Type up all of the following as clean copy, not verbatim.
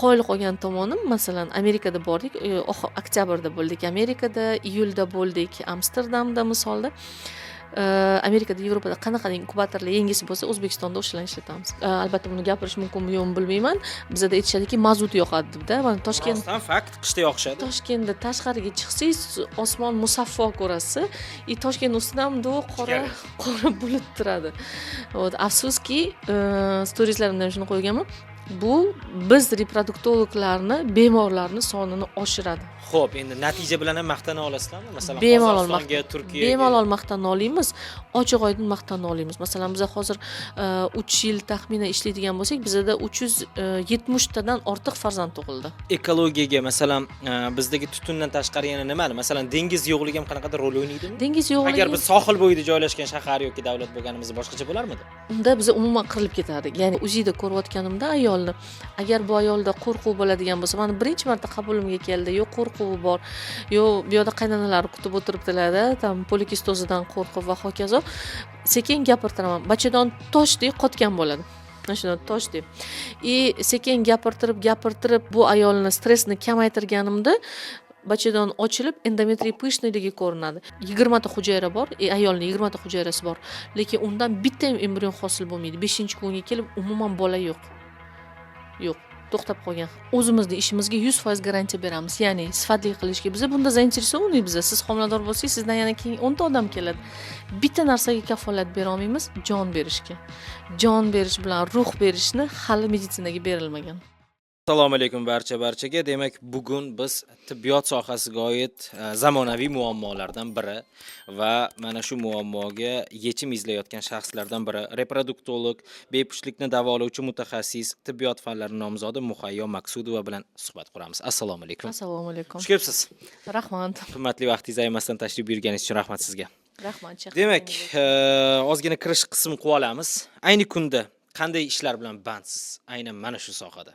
Qoyil qolgan tomonim, masalan, Amerikada bordik, oktyabrda bo'ldik Amerikada, iyulda bo'ldik Amsterdamda misolda. Amerikada, Yevropada qanaqa inkubatorlar yangisi bo'lsa, O'zbekistonda o'shalarni ishlatamiz. Albatta buni gapirish mumkinmi yo'qmi bilmayman. Bizda aytishadiki, mazut yoqadi deb-da. Mana Toshkent, rostdan fakt, qishda yoqishadi. Toshkentda tashqariga chiqsangiz, osmon musaffo ko'rasiz. Toshkent ustidan qora bulut turadi. Afsuski, storieslarimda shuni qo'yganman. Bu biz reproduktologlarni, bemorlarni sonini oshiradi. Xo'p, endi natija bilan ham maqtana olasizlarmi? Masalan, Bemalol Qozog'istonga, Turkiyaga. bemalol maqtana olamiz, ochiq oydin maqtana olamiz. Masalan, biz hozir 3 yil taxminan ishlaydigan bo'lsak, bizda 370 tadan ortiq farzand tug'ildi. Ekologiyaga, masalan, bizdagi tutundan tashqari yana nima? Masalan, dengiz yo'qligi ham qanaqadir rol o'ynaydimi? Dengiz yo'qligi, Agar biz sohil bo'yida joylashgan shahar yoki davlat bo'lganimizda boshqacha bo'larmidi? unda biz umuman qirilib ketardik. Ya'ni UZIda ko'rayotganimda ayolni, agar bu ayolda qo'rquv bo'ladigan bo'lsa, mana birinchi marta qabulimga keldi, yo'q qo'rquvi bor, yo'q bu yoqda qaynonalari kutib o'tiribdilar-da, tam polikistozidan qo'rqib va hokazo. Sekin gapirtiraman. Bachadon toshdek qotgan bo'ladi. Mana shunday toshdek. Sekin gapirtirib bu ayolni stressni kamaytirganimda bachadon ochilib, endometriy pyshniligi ko'rinadi. 20 ta hujayra bor, ayolning 20 ta hujayrasi bor, lekin undan bitta ham embrion hosil bo'lmaydi. 5-kunga kelib umuman bola yo'q. Yo'q, to'xtab qolgan. O'zimizning ishimizga 100% garantiya beramiz. Ya'ni sifatli qilishga biz bunda zainteresovaniz. Siz homilador bo'lsangiz, sizdan yana keyin 10 ta odam keladi. Bitta narsaga kafolat bera olmaymiz, jon berishga. Jon berish bilan ruh berishni hali meditsinaga berilmagan. Assalomu alaykum barchaga. Demak, bugun biz tibbiyot sohasiga oid zamonaviy muammolardan biri va mana shu muammoga yechim izlayotgan shaxslardan biri reproduktolog, bepushtlikni davolovchi mutaxassis, tibbiyot fanlari nomzodi Muhayyo Maqsudova bilan suhbat quramiz. Assalomu alaykum. Assalomu alaykum. Xush kelibsiz. Rahmat. Qimmatli vaqtingizni ayirmasdan tashrif buyurganingiz uchun rahmat sizga. Rahmat. Demak, ozgina kirish qismi qilib olamiz. Ayni kunda qanday ishlar bilan bandsiz? Aynan mana shu sohada.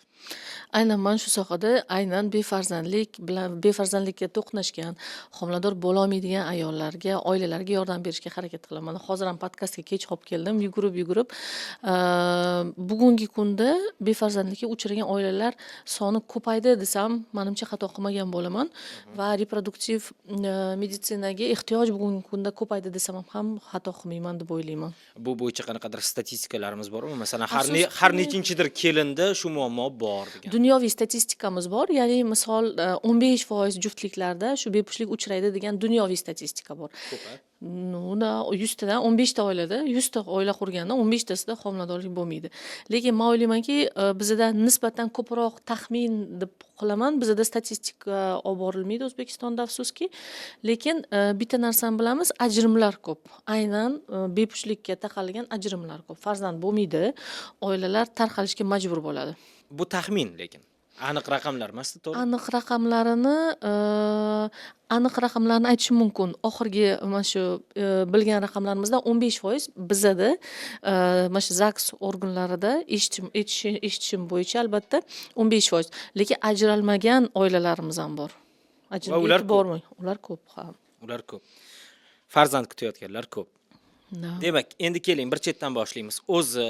Aynan mana shu sohada aynan befarzandlikka to'qnashgan, homilador bo'la olmaydigan ayollarga, oilalarga yordam berishga harakat qilaman. Hozir ham podkastga kech qolib keldim, yugurib. Bugungi kunda befarzandlikka uchragan oilalar soni ko'paydi desam, menimcha xato qilmagan bo'laman va reproduktiv meditsinaga ehtiyoj bugungi kunda ko'paydi desam ham xato qilmayman deb o'ylayman. Bu bo'yicha qanaqadir statistikalarimiz bormi? Masalan, har nechinchidir kelinda shu muammo bor degan. Dunyoviy statistikamiz bor, ya'ni misol 15% juftliklarda shu bepushtlik uchraydi degan dunyoviy statistika bor. Unda 100 tadan 15 ta oilada, 100 ta oila qurganda 15 tasida homiladorlik bo'lmaydi. Lekin men o'ylaymanki, bizda nisbatan ko'proq taxmin deb qilaman. Bizda statistika olib borilmaydi O'zbekistonda afsuski. Lekin bitta narsani bilamiz, ajrimlar ko'p. Aynan bepushtlikka taqalgan ajrimlar ko'p. Farzand bo'lmaydi, oilalar tarqalishga majbur bo'ladi. Bu taxmin lekin aniq raqamlar emas, to'g'ri? Aniq raqamlarni aytishim mumkin. Oxirgi mana shu bilgan raqamlarimizdan 15% bizda mana shu ZAGS organlarida eshitishim bo'yicha albatta 15%. Lekin ajralmagan oilalarimiz ham bor. Ular bormi? Ular ko'p, ha. Ular ko'p. Farzand kutayotganlar ko'p. Demak, endi keling bir chetdan boshlaymiz. O'zi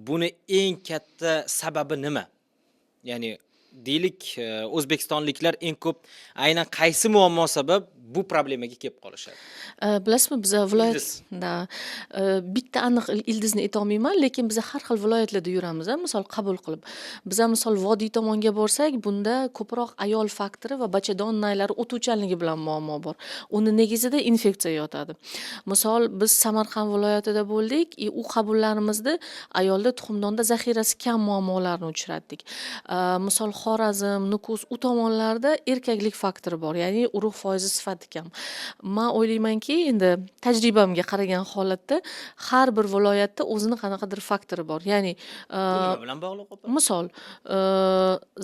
buni eng katta sababi nima? Ya'ni deylik, o'zbekistonliklar eng ko'p aynan qaysi muammo sabab bu problemaga kelib qolishadi? Bilasizmi, biz viloyatda bitta aniq ildizni ayta olmayman, lekin biz har xil viloyatlarda yuramiz, misol qabul qilib. Biz misol vodiy tomonga borsak, bunda ko'proq ayol faktori va bachadon naylari o'tuvchanligi bilan muammo bor. Uni negizida infeksiya yotadi. Misol biz Samarqand viloyatida bo'ldik, u qabullarimizda ayolda tuxumdonda zaxirasi kam muammolarni uchratdik. Misol Xorazm, Nukus u tomonlarda erkaklik faktori bor, ya'ni urug' foizi sifati kam. Men o'ylaymanki, endi tajribamga qaragan holatda har bir viloyatda o'zini qanaqadir faktori bor. Ya'ni nima bilan bog'liq opa? Misol,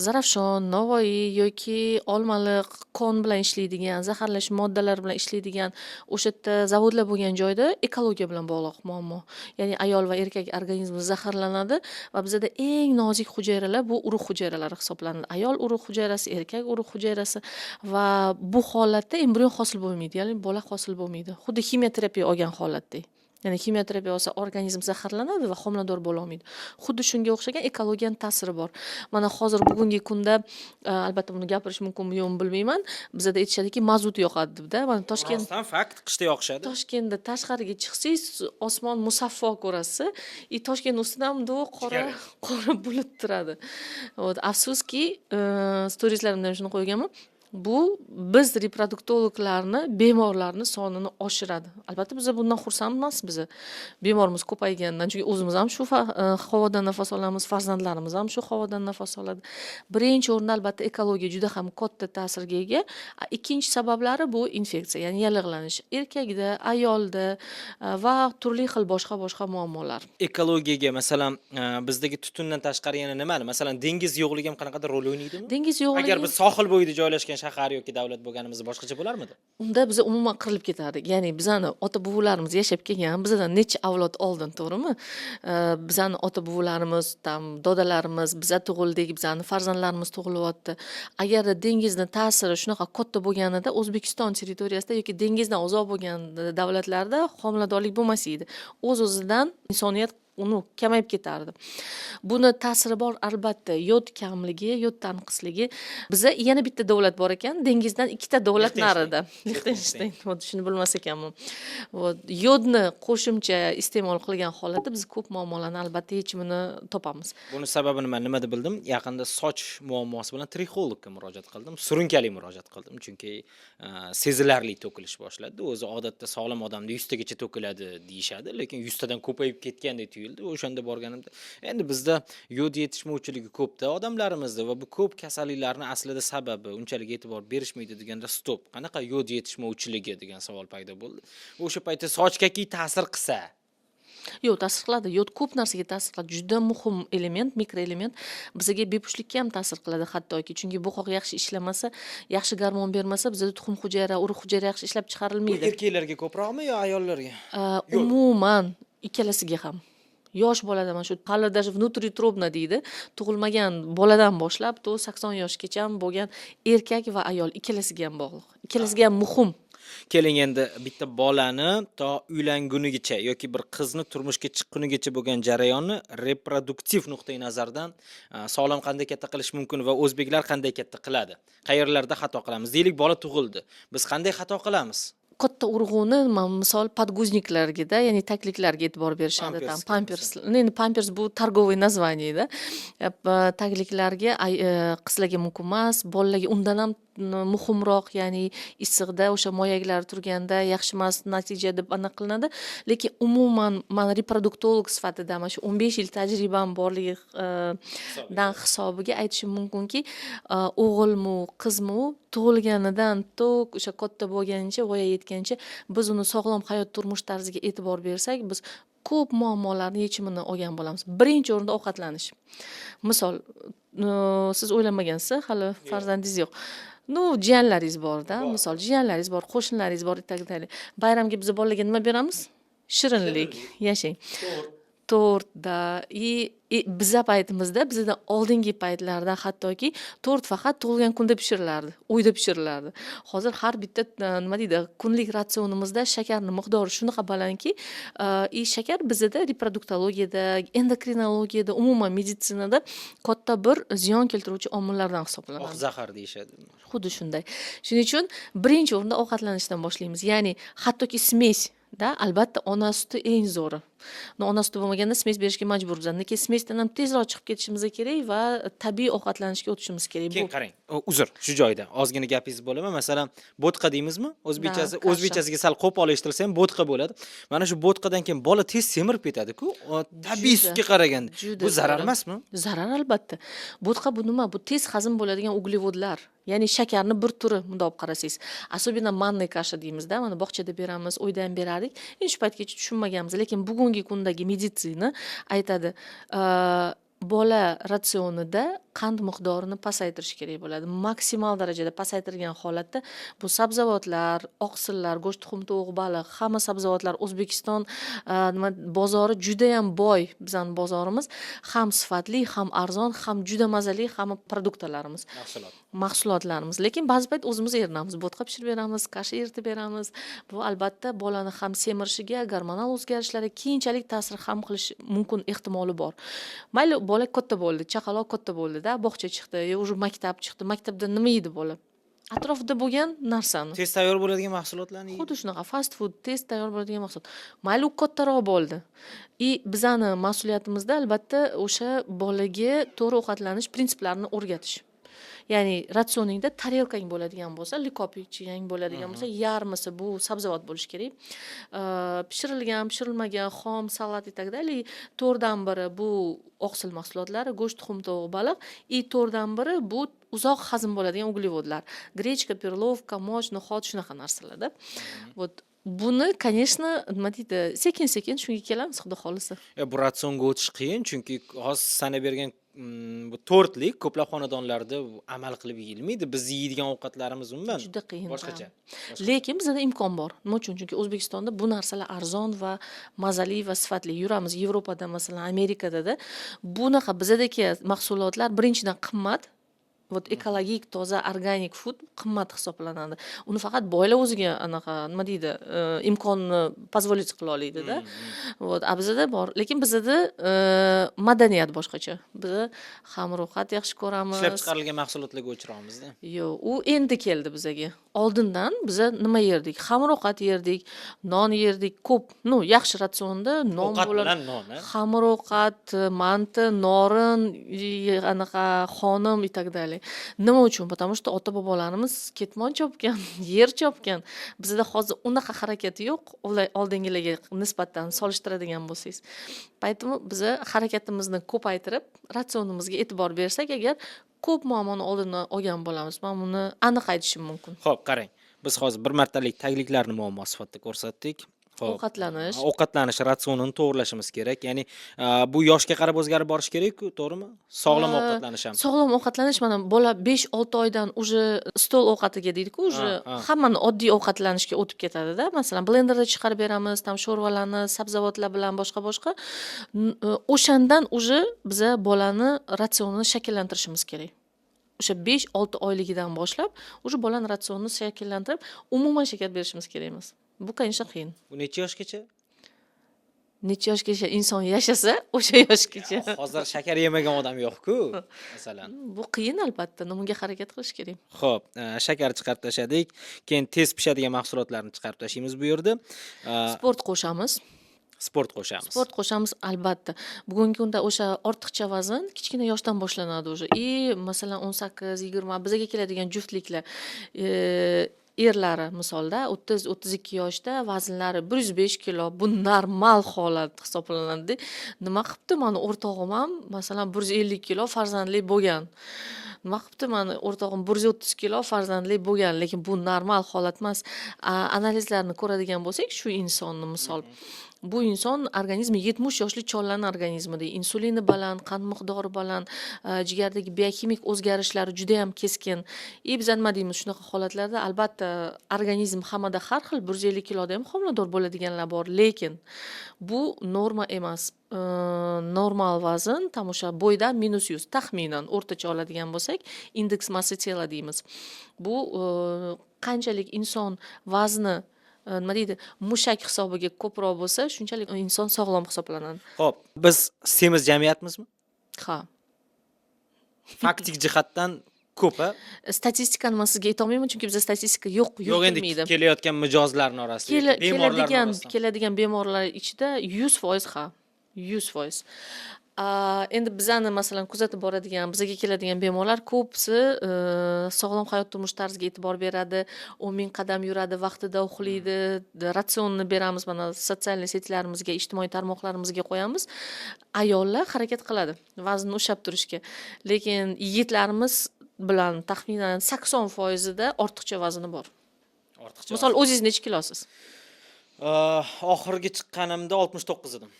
Zarafshon, Navoiy yoki Olmaliq kon bilan ishlaydigan, zaharlash moddalar bilan ishlaydigan o'sha yerda zavodlar bo'lgan joyda ekologiya bilan bog'liq muammo. Ya'ni ayol va erkak organizmi zaharlanadi va bizda eng nozik hujayralar bu urug' hujayralari hisoblanadi. Ayol urug' hujayrasi, erkak urug' hujayrasi va bu holatda embrion hosil bo'lmaydi, ya'ni bola hosil bo'lmaydi. Xuddi ximiyoterapiya olgan holatdek. Ya'ni kimyoterapiya olsa organizm zaharlanadi va homilador bo'la olmaydi. Xuddi shunga o'xshagan ekologiyani ta'siri bor. Mana hozir bugungi kunda albatta buni gapirish mumkinmi yo'qmi bilmayman. Bizda aytishadiki mazut yoqadi deb-da. Mana Rostdan fakt qishda yoqishadi. Toshkentda tashqariga chiqsangiz osmon musaffo ko'rasiz. Toshkent ustidan bu qora bulut turadi. Afsuski, storieslarimda ham shuni qo'yganman. Bu biz reproduktologlarni, bemorlarni sonini oshiradi. Albatta biz bundan xursand emasmiz. Bemorimiz ko'paygandan, chunki o'zimiz ham shu havodan nafas olamiz, farzandlarimiz ham shu havodan nafas oladi. Birinchi o'rinda albatta ekologiya juda ham katta ta'sirga ega. Ikkinchi sabablari bu infeksiya, ya'ni yallig'lanish erkakda, ayolda va turli xil boshqa muammolar. Ekologiyaga masalan bizdagi tutundan tashqari yana nimani? Masalan, dengiz yo'qligi ham qanaqadir rol o'ynaydimi? Dengiz yo'qligi Agar biz sohil bo'yida joylashgan shahar yoki davlat bo'lganimizda boshqacha bo'larmidi? Unda biz umuman qirilib ketardik. Ya'ni bizani ota-buvilarimiz yashab kelgan, bizdan necha avlod oldin, to'g'rimi? Bizani ota-buvilarimiz, dodalarimiz, biza tug'ildik, bizani farzandlarimiz tug'ilyapti. Agar dengizni ta'siri shunaqa katta bo'lganida, O'zbekiston territoriyasida yoki dengizdan uzoq bo'lgan davlatlarda homiladorlik bo'lmas edi. O'z-o'zidan insoniyat uni kamayib ketardi. Buni ta'siri bor albatta, yod kamligi, yod tanqisligi. Bizda yana bitta davlat bor ekan, dengizdan ikkita davlat narida. Liechtenstein. Shuni bilmas ekanman. Yodni qo'shimcha iste'mol qilgan holatda biz ko'p muammolarni albatta yechimini topamiz. Buni sababini men nimada bildim? Yaqinda soch muammosi bilan trixologga murojaat qildim. Surunkali murojaat qildim, chunki sezilarli to'kilish boshladi. O'zi odatda sog'lom odamda 100 tagacha to'kiladi deyshadi, lekin 100 tadan ko'payib ketgandek tuyuldi. O'shanda borganimda, endi bizda yod yetishmovchiligi ko'pda odamlarimizda va bu ko'p kasalliklarning aslida sababi unchalik e'tibor berishmaydi deganda stop. Qanaqa yod yetishmovchiligi degan savol paydo bo'ldi. O'sha paytda sochgaki ta'sir qilsa Yo'q, ta'sir qiladi. Yod ko'p narsaga ta'sir qiladi. Juda muhim element, mikroelement. Bizga bepushtlikka ham ta'sir qiladi hattoki. Chunki buqoq yaxshi ishlamasa, yaxshi gormon bermasa, bizda tuxum hujayra, urug' hujayra yaxshi ishlab chiqarilmaydi. erkaklarga ko'proqmi yo ayollarga? Umuman ikkalasiga ham. Yosh bolada mana shu hali даже внутриутробно deydi. Tug'ilmagan boladan boshlab to 80 yoshgacha bo'lgan erkak va ayol ikkalasiga ham bog'liq. Ikkalasiga ham muhim. Keling endi bitta bolani to uylangunigacha yoki bir qizni turmushga chiqqunigacha bo'lgan jarayonni reproduktiv nuqtai nazardan sog'lom qanday katta qilish mumkin va o'zbeklar qanday katta qiladi? Qayerlarda xato qilamiz? Deylik, bola tug'ildi. Biz qanday xato qilamiz? Katta urg'uni misol podguzniklarga, ya'ni takliklarga e'tibor berishadi. Pampers. Endi pampers bu торговый название-da. Takliklarga qizlarga mumkin emas, bolalarga undan ham muhimroq, ya'ni issiqda o'sha moyaklar turganda yaxshi emas natija deb aniq qilinadi. Lekin umuman men reproduktolog sifatida mana shu 15 yil tajribam borligidan hisobiga aytishim mumkinki, o'g'ilmi, qizmi tug'ilganidan tok o'sha katta bo'lgancha, voya yetgancha biz uni sog'lom hayot turmush tarziga e'tibor bersak, biz ko'p muammolarni yechimini olgan bo'lamiz. Birinchi o'rinda ovqatlanish. Misol, siz o'ylamagansiz, hali farzandingiz yo'q. Jiyanlaringiz bor-da, misol jiyanlaringiz bor, qo'shnilaringiz bor, itagidali. Bayramga biz bolalarga nima beramiz? Shirinlik, yashang. Tortda, biza paytimizda, bizdan oldingi paytlarda hattoki tort faqat tug'ilgan kunda pishirilardi, uyda pishirilardi. Hozir har bitta nima deydi, kunlik ratsionimizda shakarning miqdori shunaqa balandki, shakar bizda reproduktologiyada, endokrinologiyada, umuman meditsinada katta bir ziyon keltiruvchi omillardan hisoblanadi. Oq zahar deyshadi. Xuddi shunday. Shuning uchun birinchi o'rinda ovqatlanishdan boshlaymiz. Ya'ni hattoki smes albatta ona suti eng zo'ri. Ona suti bo'lmaganda smes berishga majburmiz. Lekin smesdan ham tezroq chiqib ketishimiz kerak va tabiiy ovqatlanishga o'tishimiz kerak. Keyin qarang, uzr, shu joyda ozgina gapingiz bo'laman. Masalan, bo'tqa deymizmi? O'zbekchasiga sal qo'pol eshitilsa ham bo'tqa bo'ladi. Mana shu bo'tqadan keyin bola tez semirib ketadi-ku, tabiiy sutga qaraganda. Bu zarar emasmi? Zarar albatta. Bo'tqa bu nima? Bu tez hazm bo'ladigan uglevodlar. Ya'ni shakarni bir turi bunday olib qarasangiz. Особенно manniy kasha deymizda, mana bog'chada beramiz, uyda ham berardik. Shu paytgacha tushunmaganmiz, lekin bugungi kundagi meditsina aytadi, bola ratsionida qand miqdorini pasaytirish kerak bo'ladi. Maksimal darajada pasaytirgan holatda bu sabzavotlar, oqsillar, go'sht, tuxum, tovuq, baliq, hamma sabzavotlar O'zbekiston bozori juda ham boy. Bizning bozorimiz ham sifatli, ham arzon, ham juda mazali hamma produktlarimiz. Mahsulotlarimiz. Lekin ba'zi payt o'zimiz erinamiz, bo'tqa pishirib beramiz, kashi eritib beramiz. Bu albatta bolani ham semirishiga, gormonal o'zgarishlarga keyinchalik ta'sir ham qilishi mumkin ehtimoli bor. Mayli, bola katta bo'ldi, chaqaloq katta bo'ldi-da, bog'cha chiqdi, уже maktab chiqdi. Maktabda nima yeydi bola? Atrofida bo'lgan narsani. Tez tayyor bo'ladigan mahsulotlarni Xuddi shunaqa fast food, tez tayyor bo'ladigan mahsulot. Mayli u kattaroq bo'ldi. Bizani mas'uliyatimizda albatta o'sha bolaga to'g'ri ovqatlanish prinsiplarini o'rgatish. Ya'ni ratsioningda tarelkang bo'ladigan bo'lsa, likopchang bo'ladigan bo'lsa, yarmisi bu sabzavot bo'lishi kerak. Pishirilgan, pishirilmagan, xom, salat и так далее. 4dan biri bu oqsil mahsulotlari, go'sht, tuxum, tovuq, baliq, 4dan biri bu uzoq hazm bo'ladigan uglevodlar. Grechka, perlovka, moch, no'xat shunaqa narsalarda. Вот buni, конечно, nima deydi, sekin-sekin shunga kelamiz, xudo xolisa. Bu ratsionga o'tish qiyin, chunki hozir sanab bergan bu to'rtlik ko'plab xonadonlarda amal qilib yeyilmaydi. Biz yeydigan ovqatlarimiz umuman juda qiyin. Boshqacha. Lekin bizda imkon bor. Nima uchun? Chunki O'zbekistonda bu narsalar arzon va mazali va sifatli. Yuramiz Yevropada, masalan, Amerikada bunaqa bizdagi mahsulotlar birinchidan qimmat. Вот ekologik, toza, organik food qimmat hisoblanadi. Uni faqat boylar o'ziga anaqa nima deydi, imkonni позволить qila oladi-da. Вот, bizda bor. Lekin bizda madaniyat boshqacha. Biz xamir ovqat yaxshi ko'ramiz. Ishlab chiqarilgan mahsulotlarga o'chiramiz-da. Yo'q, u endi keldi bizga. Oldindan biz nima yerdik? Xamir ovqat yerdik, non yerdik, ko'p. Yaxshi ratsionda non bilan non, xamir ovqat, manti, norin, anaqa xonim и так далее. Nima uchun? Потому что ota-bobolarimiz ketmon chopgan, yer chopgan. Bizda hozir unaqa harakati yo'q, oldingilarga nisbatan solishtiradigan bo'lsangiz. Поэтому biz harakatimizni ko'paytirib, ratsionimizga e'tibor bersak agar ko'p muammoni oldini olgan bo'lamiz. Men buni aniq aytishim mumkin. Xo'p, qarang. Biz hozir bir martalik tagliklarni muammo sifatida ko'rsatdik. Ovqatlanish ratsionini to'g'irlashimiz kerak. Ya'ni bu yoshga qarab o'zgarib borish kerak-ku, to'g'rimi? Sog'lom ovqatlanish ham. Sog'lom ovqatlanish, mana bola 5-6 oydan уже stol ovqatiga deydi-ku, уже hammani oddiy ovqatlanishga o'tib ketadi-da. Masalan, blenderda chiqarib beramiz, tam sho'rvalarni, sabzavotlar bilan boshqa. O'shandan уже biz bolani ratsionini shakllantirishimiz kerak. O'sha 5-6 oyligidan boshlab уже bolani ratsionini shakllantirib, umuman shakar berishimiz kerak emas. Bu конечно qiyin. Bu necha yoshgacha? Necha yoshgacha inson yashasa, o'sha yoshgacha. Hozir shakar yemagan odam yo'q-ku, masalan. Bu qiyin albatta, nimaga harakat qilish kerak. Xo'p, shakar chiqarib tashladik. Keyin tez pishadigan mahsulotlarni chiqarib tashlaymiz bu yerda. Sport qo'shamiz. Sport qo'shamiz albatta. Bugungi kunda o'sha ortiqcha vazn kichkina yoshdan boshlanadi уже. Masalan 18-20 bizga keladigan juftliklar erlari misolda 30-32 yoshda vaznlari 105 kilo, bu normal holat hisoblanadi. Nima qilibdi? Meni o'rtog'im ham masalan 150 kilo farzandli bo'lgan. Nima qilibdi? Meni o'rtog'im 130 kilo farzandli bo'lgan, lekin bu normal holat emas. Analizlarni ko'radigan bo'lsak, shu insonni misol bu inson organizmi 70 yoshli chollarning organizmida insulini baland, qand miqdori baland, jigardagi biokimik o'zgarishlari juda ham keskin. Biz nima deymiz shunaqa holatlarda? Albatta organizm hammada har xil, 150 kiloda ham homilador bo'ladiganlar bor, lekin bu norma emas. Normal vazn tam o'sha bo'ydan -100 taxminan o'rtacha oladigan bo'lsak, indeks massa tela deymiz. Bu qanchalik inson vazni nima deydi, mushak hisobiga ko'proq bo'lsa, shunchalik inson sog'lom hisoblanadi. Xo'p, biz semiz jamiyatmizmi? Ha. Faktik jihatdan ko'p-a? Statistikani men sizga aytolmayman, chunki bizda statistika yo'q endi kelayotgan mijozlarning orasida, keladigan bemorlar ichida 100% ha. 100%. Endi bizani masalan kuzatib boradigan, bizga keladigan bemorlar ko'psi sog'lom hayot turmush tarziga e'tibor beradi, 10,000 qadam yuradi, vaqtida uxlaydi, ratsionni beramiz, mana sotsial setlarimizga, ijtimoiy tarmoqlarimizga qo'yamiz. Ayollar harakat qiladi vaznni ushlab turishga. Lekin yigitlarimiz bilan taxminan 80% da ortiqcha vazni bor. Misol o'zingiz necha kilosiz? Oxirgi chiqqanimda 69 edim.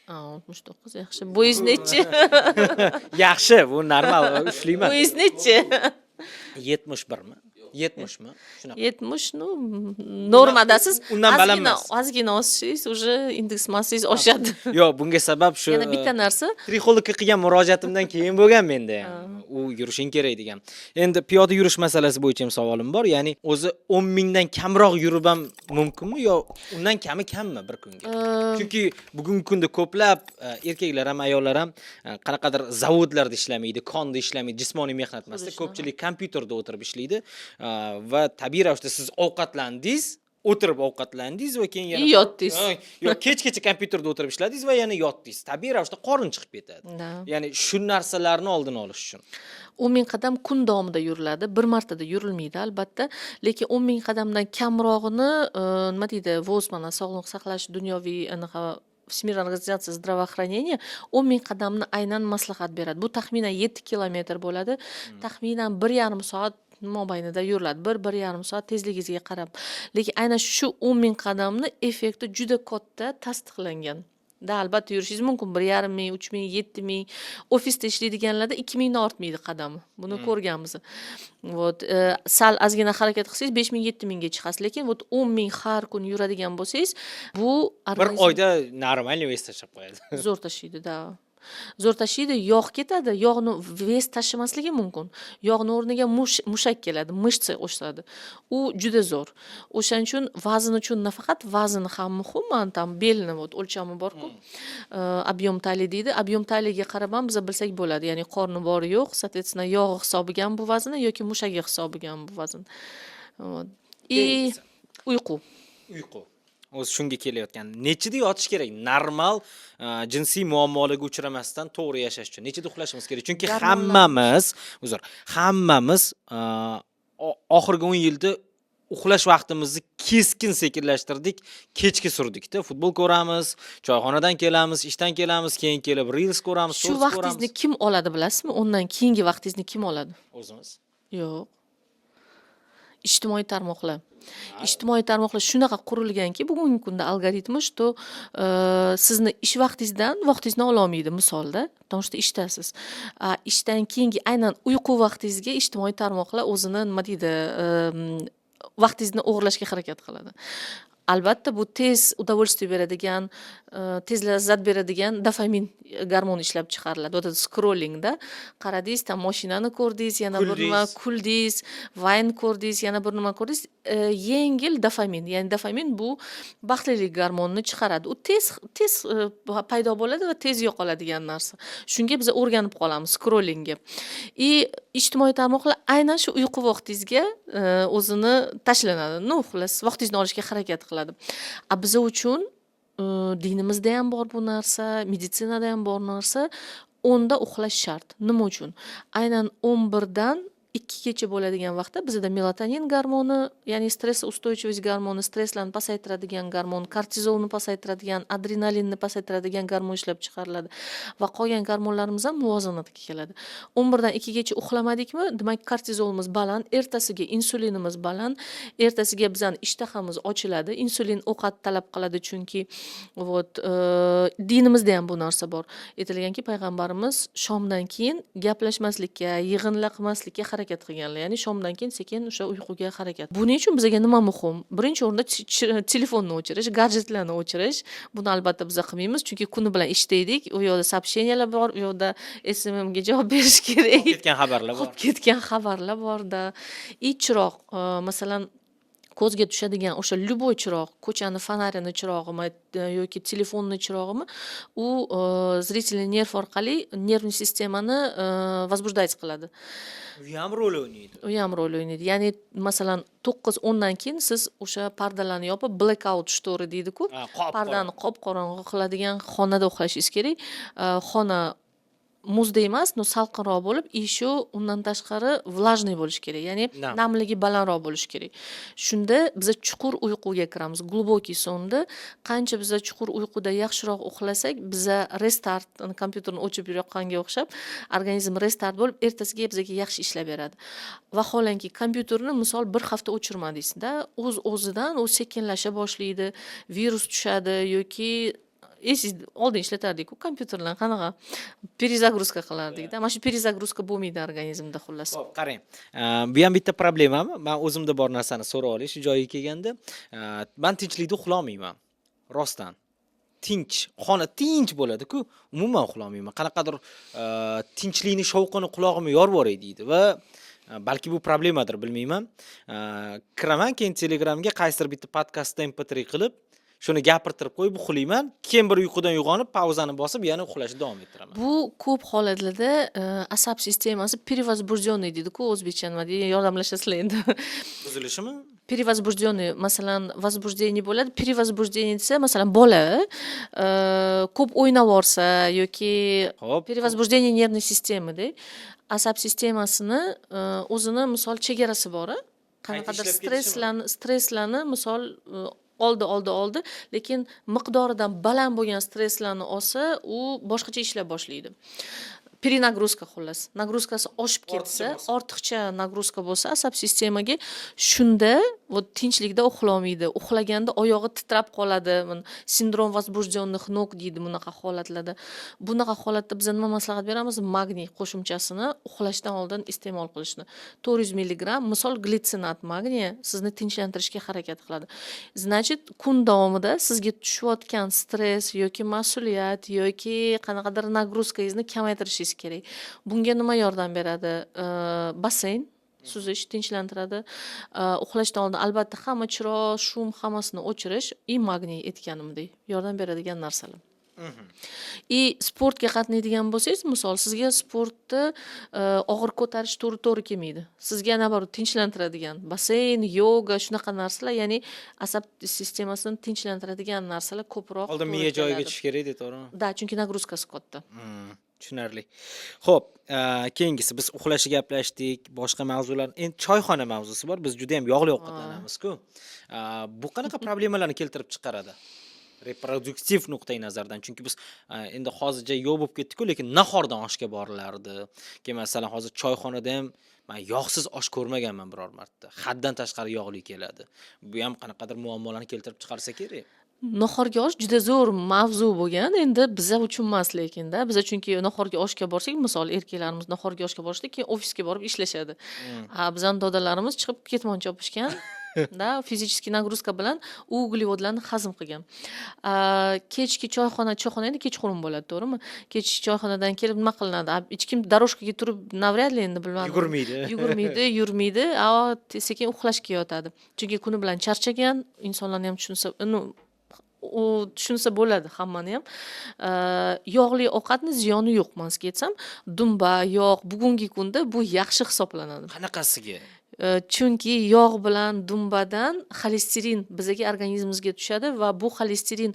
69 yaxshi. Bo'yingiz nechi? Yaxshi, bu normal, ushlayman. Bo'yingiz nechi? 71 mi? 70 mi? Shunaqa. 70, ну, normadasiz. Undan baland emas. Ozgina osishingiz уже indeks massangiz oshadi. Yo'q, bunga sabab shu Yana bitta narsa. Trixologga qilgan murojaatimdan keyin bo'lgan menda ham. U yurishing kerak degan. Endi piyoda yurish masalasi bo'yicha ham savolim bor. Ya'ni o'zi 10 mingdan kamroq yurib ham mumkinmi yo undan kammi bir kunga? Chunki bugungi kunda ko'plab erkaklar ham ayollar ham qanaqadir zavodlarda ishlamaydi, konda ishlamaydi, jismoniy mehnat emasda, ko'pchilik kompyuterda o'tirib ishlaydi va tabiiy ravishda siz ovqatlandingiz, o'tirib ovqatlandingiz va keyin yana yotdingiz. Yo kechgacha kompyuterda o'tirib ishladingiz va yana yotdingiz. Tabiiy ravishda qorin chiqib ketadi. Ya'ni shu narsalarni oldini olish uchun. 10 ming qadam kun davomida yuriladi. Bir martada yurilmaydi albatta, lekin 10 ming qadamdan kamrog'ini nima deydi, VOZ mana sog'liqni saqlash dunyoviy anaqa Всемирная организация здравоохранения 10 ming qadamni aynan maslahat beradi. Bu taxminan 7 kilometr bo'ladi. Taxminan 1,5 soat mobaynida yuriladi. 1-1,5 soat tezligingizga qarab. Lekin aynan shu 10 ming qadamni effekti juda katta tasdiqlangan. Da albatta yurishingiz mumkin 1,5 ming, 3 ming, 7 ming. Ofisda ishlaydiganlarda 2 mingdan ortmaydi qadami. Buni ko'rganmiz. Вот, sal ozgina harakat qilsangiz 5 ming, 7 mingga chiqasiz, lekin вот 10 ming har kun yuradigan bo'lsangiz, bu bir oyda normal vес tashlab qo'yadi. Zo'r tashiydi, da. Zo'r tashiydi, yog' ketadi, yog'ni ves tashlamasligi mumkin. Yog'ni o'rniga mushak keladi, mышца o'sadi. U juda zo'r. O'shaning uchun vazn uchun nafaqat vazn ham muhim, mana tam belni o'lchami bor-ku. Объем талии deydi. Объем талиyaga qarab ham biz bilsak bo'ladi. Ya'ni qorni bor yo'q, soответственно, yog' hisobiga ham bu vazn yoki mushagi hisobiga ham bu vazn. И uyqu. O'zi shunga kelayotgan. Nechida yotish kerak? Normal jinsiy muammolarga uchramasdan to'g'ri yashash uchun nechida uxlashimiz kerak? Chunki hammamiz oxirgi 10 yilda uxlash vaqtimizni keskin sekinlashtirdik, kechga surdikda. Futbol ko'ramiz, choyxonadan kelamiz, ishdan kelamiz, keyin kelib reels ko'ramiz, Shu vaqtingizni kim oladi bilasizmi? Undan keyingi vaqtingizni kim oladi? O'zimiz. Yo'q. Ijtimoiy tarmoqlar. Ijtimoiy tarmoqlar shunaqa qurilganki, bugungi kunda algoritmi что sizni ish vaqtingizni ola olmaydi, misolda, потому что ishdasiz. Ishdan keyingi aynan uyqu vaqtingizga ijtimoiy tarmoqlar o'zini nima deydi, vaqtingizni o'g'irlashga harakat qiladi. Albatta bu tez удовольствие beradigan, tez lazzat beradigan dopamin gormoni ishlab chiqariladi. Bu scrollingda qaradingiz, tam mashinani ko'rdingiz, yana bir nima kuldingiz, Vine ko'rdingiz, yana bir nima ko'rdingiz, yengil dopamin. Ya'ni dopamin bu baxtlilik gormonini chiqaradi. U tez paydo bo'ladi va tez yo'qoladigan narsa. Shunga biz o'rganib qolamiz scrollingga. Ijtimoiy tarmoqlar aynan shu uyqu vaqtingizga o'zini tashlanadi. No, xullas, vaqtingizni olishga harakat qiladi. Biz uchun dinimizda ham bor bu narsa, meditsinada ham bor narsa. 10 da uxlash shart. Nima uchun? Aynan 11 dan 2 gacha bo'ladigan vaqtda bizda melatonin gormoni, ya'ni stress ustuvchilik gormoni, stresslarni pasaytiradigan gormon, kortizolni pasaytiradigan, adrenalinni pasaytiradigan gormon ishlab chiqariladi va qolgan gormonlarimiz ham muvozanatga keladi. 11 dan 2 gacha uxlamadikmi, demak kortizolimiz baland, ertasiga insulinimiz baland, ertasiga bizning ishtahamiz ochiladi, insulin ovqat talab qiladi, chunki dinimizda ham bu narsa bor. Aytilganki, payg'ambarimiz shomdan keyin gaplashmaslikka, yig'inlar qilmaslikka harakat qilganlar. Ya'ni shomdan keyin sekin o'sha uyquga harakat. Buning uchun bizga nima muhim? Birinchi o'rinda telefonni o'chirish, gadjetlarni o'chirish. Buni albatta biz qilmaymiz, chunki kuni bilan ishdaydik. U yoqda сообщениялар bor, u yoqda SMMga javob berish kerak. Ketgan xabarlar bor-da. Chiroq, masalan, ko'zga tushadigan o'sha любой chiroq, ko'chani fonarini chirog'imi yoki telefonni chirog'imi, u zrительный nerv orqali nervni sistemani возбуждать qiladi. U ham rol o'ynaydi. Ya'ni masalan 9-10 dan keyin siz o'sha pardalarni yopib blackout shtori deydi-ku, pardani qop-qorong'i qiladigan xonada uxlashingiz kerak. Xona muzday emas, no salqinroq bo'lib, еще undan tashqari влажный bo'lish kerak. Ya'ni namligi balandroq bo'lish kerak. Shunda biz chuqur uyquga kiramiz. Глубокий sonda qancha biz chuqur uyquda yaxshiroq uxlasak, biz restart, kompyuterni o'chib yurayotganga o'xshab, organizm restart bo'lib, ertasiga bizga yaxshi ishlab beradi. Vaholanki kompyuterni misol bir hafta o'chirmadingiz-da, o'z-o'zidan u sekinlasha boshlaydi, virus tushadi yoki oldin ishlatardik-ku kompyuterlarni qanaqa перезагрузка qilardik-da. Mana shu перезагрузка bo'lmaydi organizmda xullas. Xo'p, qarang. Bu ham bitta problemami? Men o'zimda bor narsani so'rab olish shu joyiga kelganda, men tinchlikda uxlamayman. Rostdan. Xona tinch bo'ladi-ku, umuman uxlamayman. Qanaqadir tinchlikni shovqini qulog'imga yorib boraydi deydi va balki bu problemadir, bilmayman. Kiraman, keyin Telegramga qaysidir bitta podkastda MP3 qilib, shuni gapirtirib qo'yib uxlayman. Keyin bir uyqudan uyg'onib, pauzani bosib, yana uxlashni davom ettiraman. Bu ko'p holatlarda asab sistemasi перевозбужденный deydi-ku, o'zbekcha nima deydi, yordamlashasizlar endi. Buzilishimi? Перевозбужденный, masalan, возбуждение bo'ladi. Перевозбуждение desa, masalan, bola ko'p o'ynavorsa yoki перевозбуждение нервной системада, asab sistemasini o'zini misol chegarasi bor. Qanaqadir stresslarni misol oldi, lekin miqdoridan baland bo'lgan stresslarni olsa, u boshqacha ishlab boshlaydi. Перенагрузка xullas. Nagruzkasi oshib ketsa, ortiqcha nagruzka bo'lsa asab sistemaga, shunda tinchlikda uxlamaydi. Uxlaganda oyog'i titrab qoladi. Sindrom возбужденных ног deydi bunaqa holatlarda. Bunaqa holatda biz nima maslahat beramiz? Magniy qo'shimchasini uxlashdan oldin iste'mol qilishni. 400 mg misol glitsinat magniy sizni tinchlantirishga harakat qiladi. Значит, kun davomida sizga tushayotgan stress yoki mas'uliyat yoki qanaqadir nagruzkangizni kamaytirishingiz kerak. Bunga nima yordam beradi? Basseyn, suzish tinchlantiradi. Uxlashdan oldin albatta hamma chiroq, shum hammasini o'chirish, magniy aytganimdek yordam beradigan narsalar. Sportga qatnaydigan bo'lsangiz, misol sizga sportda og'ir ko'tarish to'g'ri kelmaydi. Sizga naborot tinchlantiradigan basseyn, yoga, shunaqa narsalar, ya'ni asab sistemasini tinchlantiradigan narsalar ko'proq. Oldin miya joyiga tushish kerak deb to'g'rimi? Da, chunki nagruzkasi katta. Tushunarli. Xo'p, keyingisi biz uxlashni gaplashdik, boshqa mavzular. Endi choyxona mavzusi bor. Biz juda ham yog'li ovqatlanamiz-ku. Bu qanaqa problemalarni keltirib chiqaradi? Reproduktiv nuqtai nazardan, chunki biz endi hozircha yo'q bo'lib ketdik-ku, lekin nahordan oshga borilardi. Keyin masalan hozir choyxonada ham men yog'siz osh ko'rmaganman biror marta. Haddan tashqari yog'li keladi. Bu ham qanaqadir muammolarni keltirib chiqarsa kerak. Nahorga osh juda zo'r mavzu bo'lgan. Endi bizlar uchun emas lekin-da. Bizlar chunki nahorga oshga borsak, misol erkaklarimiz nahorga oshga borishdi, keyin ofisga borib ishlashadi. Bizning dodalarimiz chiqib ketmon chopishgan. Da, fizический nagruzka bilan uglevodlarni hazm qilgan. Kechki choyxona endi kechqurun bo'ladi, to'g'rimi? Kechki choyxonadan kelib nima qilinadi? Hech kim daroshkaga turib navratli endi bilmadim. Yurmaydi, sekin uxlashga yotadi. Chunki kuni bilan charchagan, insonlarni ham tushunsa bo'ladi hammani ham. Yog'li ovqatni ziyoni yo'q, men sizga aytsam, dumba, yog' bugungi kunda bu yaxshi hisoblanadi. Qanaqasiga? Chunki yog' bilan dumbadan xolesterin bizga organizmimizga tushadi va bu xolesterin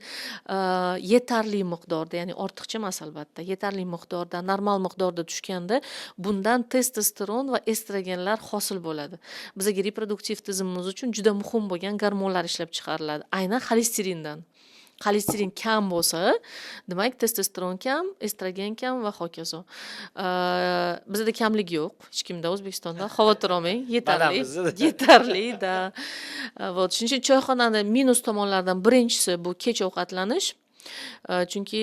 yetarli miqdorda, ya'ni ortiqcha emas albatta, yetarli miqdorda, normal miqdorda tushganda bundan testosteron va estrogenlar hosil bo'ladi. Bizga reproduktiv tizimimiz uchun juda muhim bo'lgan gormonlar ishlab chiqariladi, aynan xolesterindan. Xolesterin kam bo'lsa, demak testosteron kam, estrogen kam va hokazo. Bizda kamlik yo'q, hech kimda O'zbekistonda, xavotir olmang, yetarli da. Shuning uchun choyxonani minus tomonlaridan birinchisi bu kech ovqatlanish. Chunki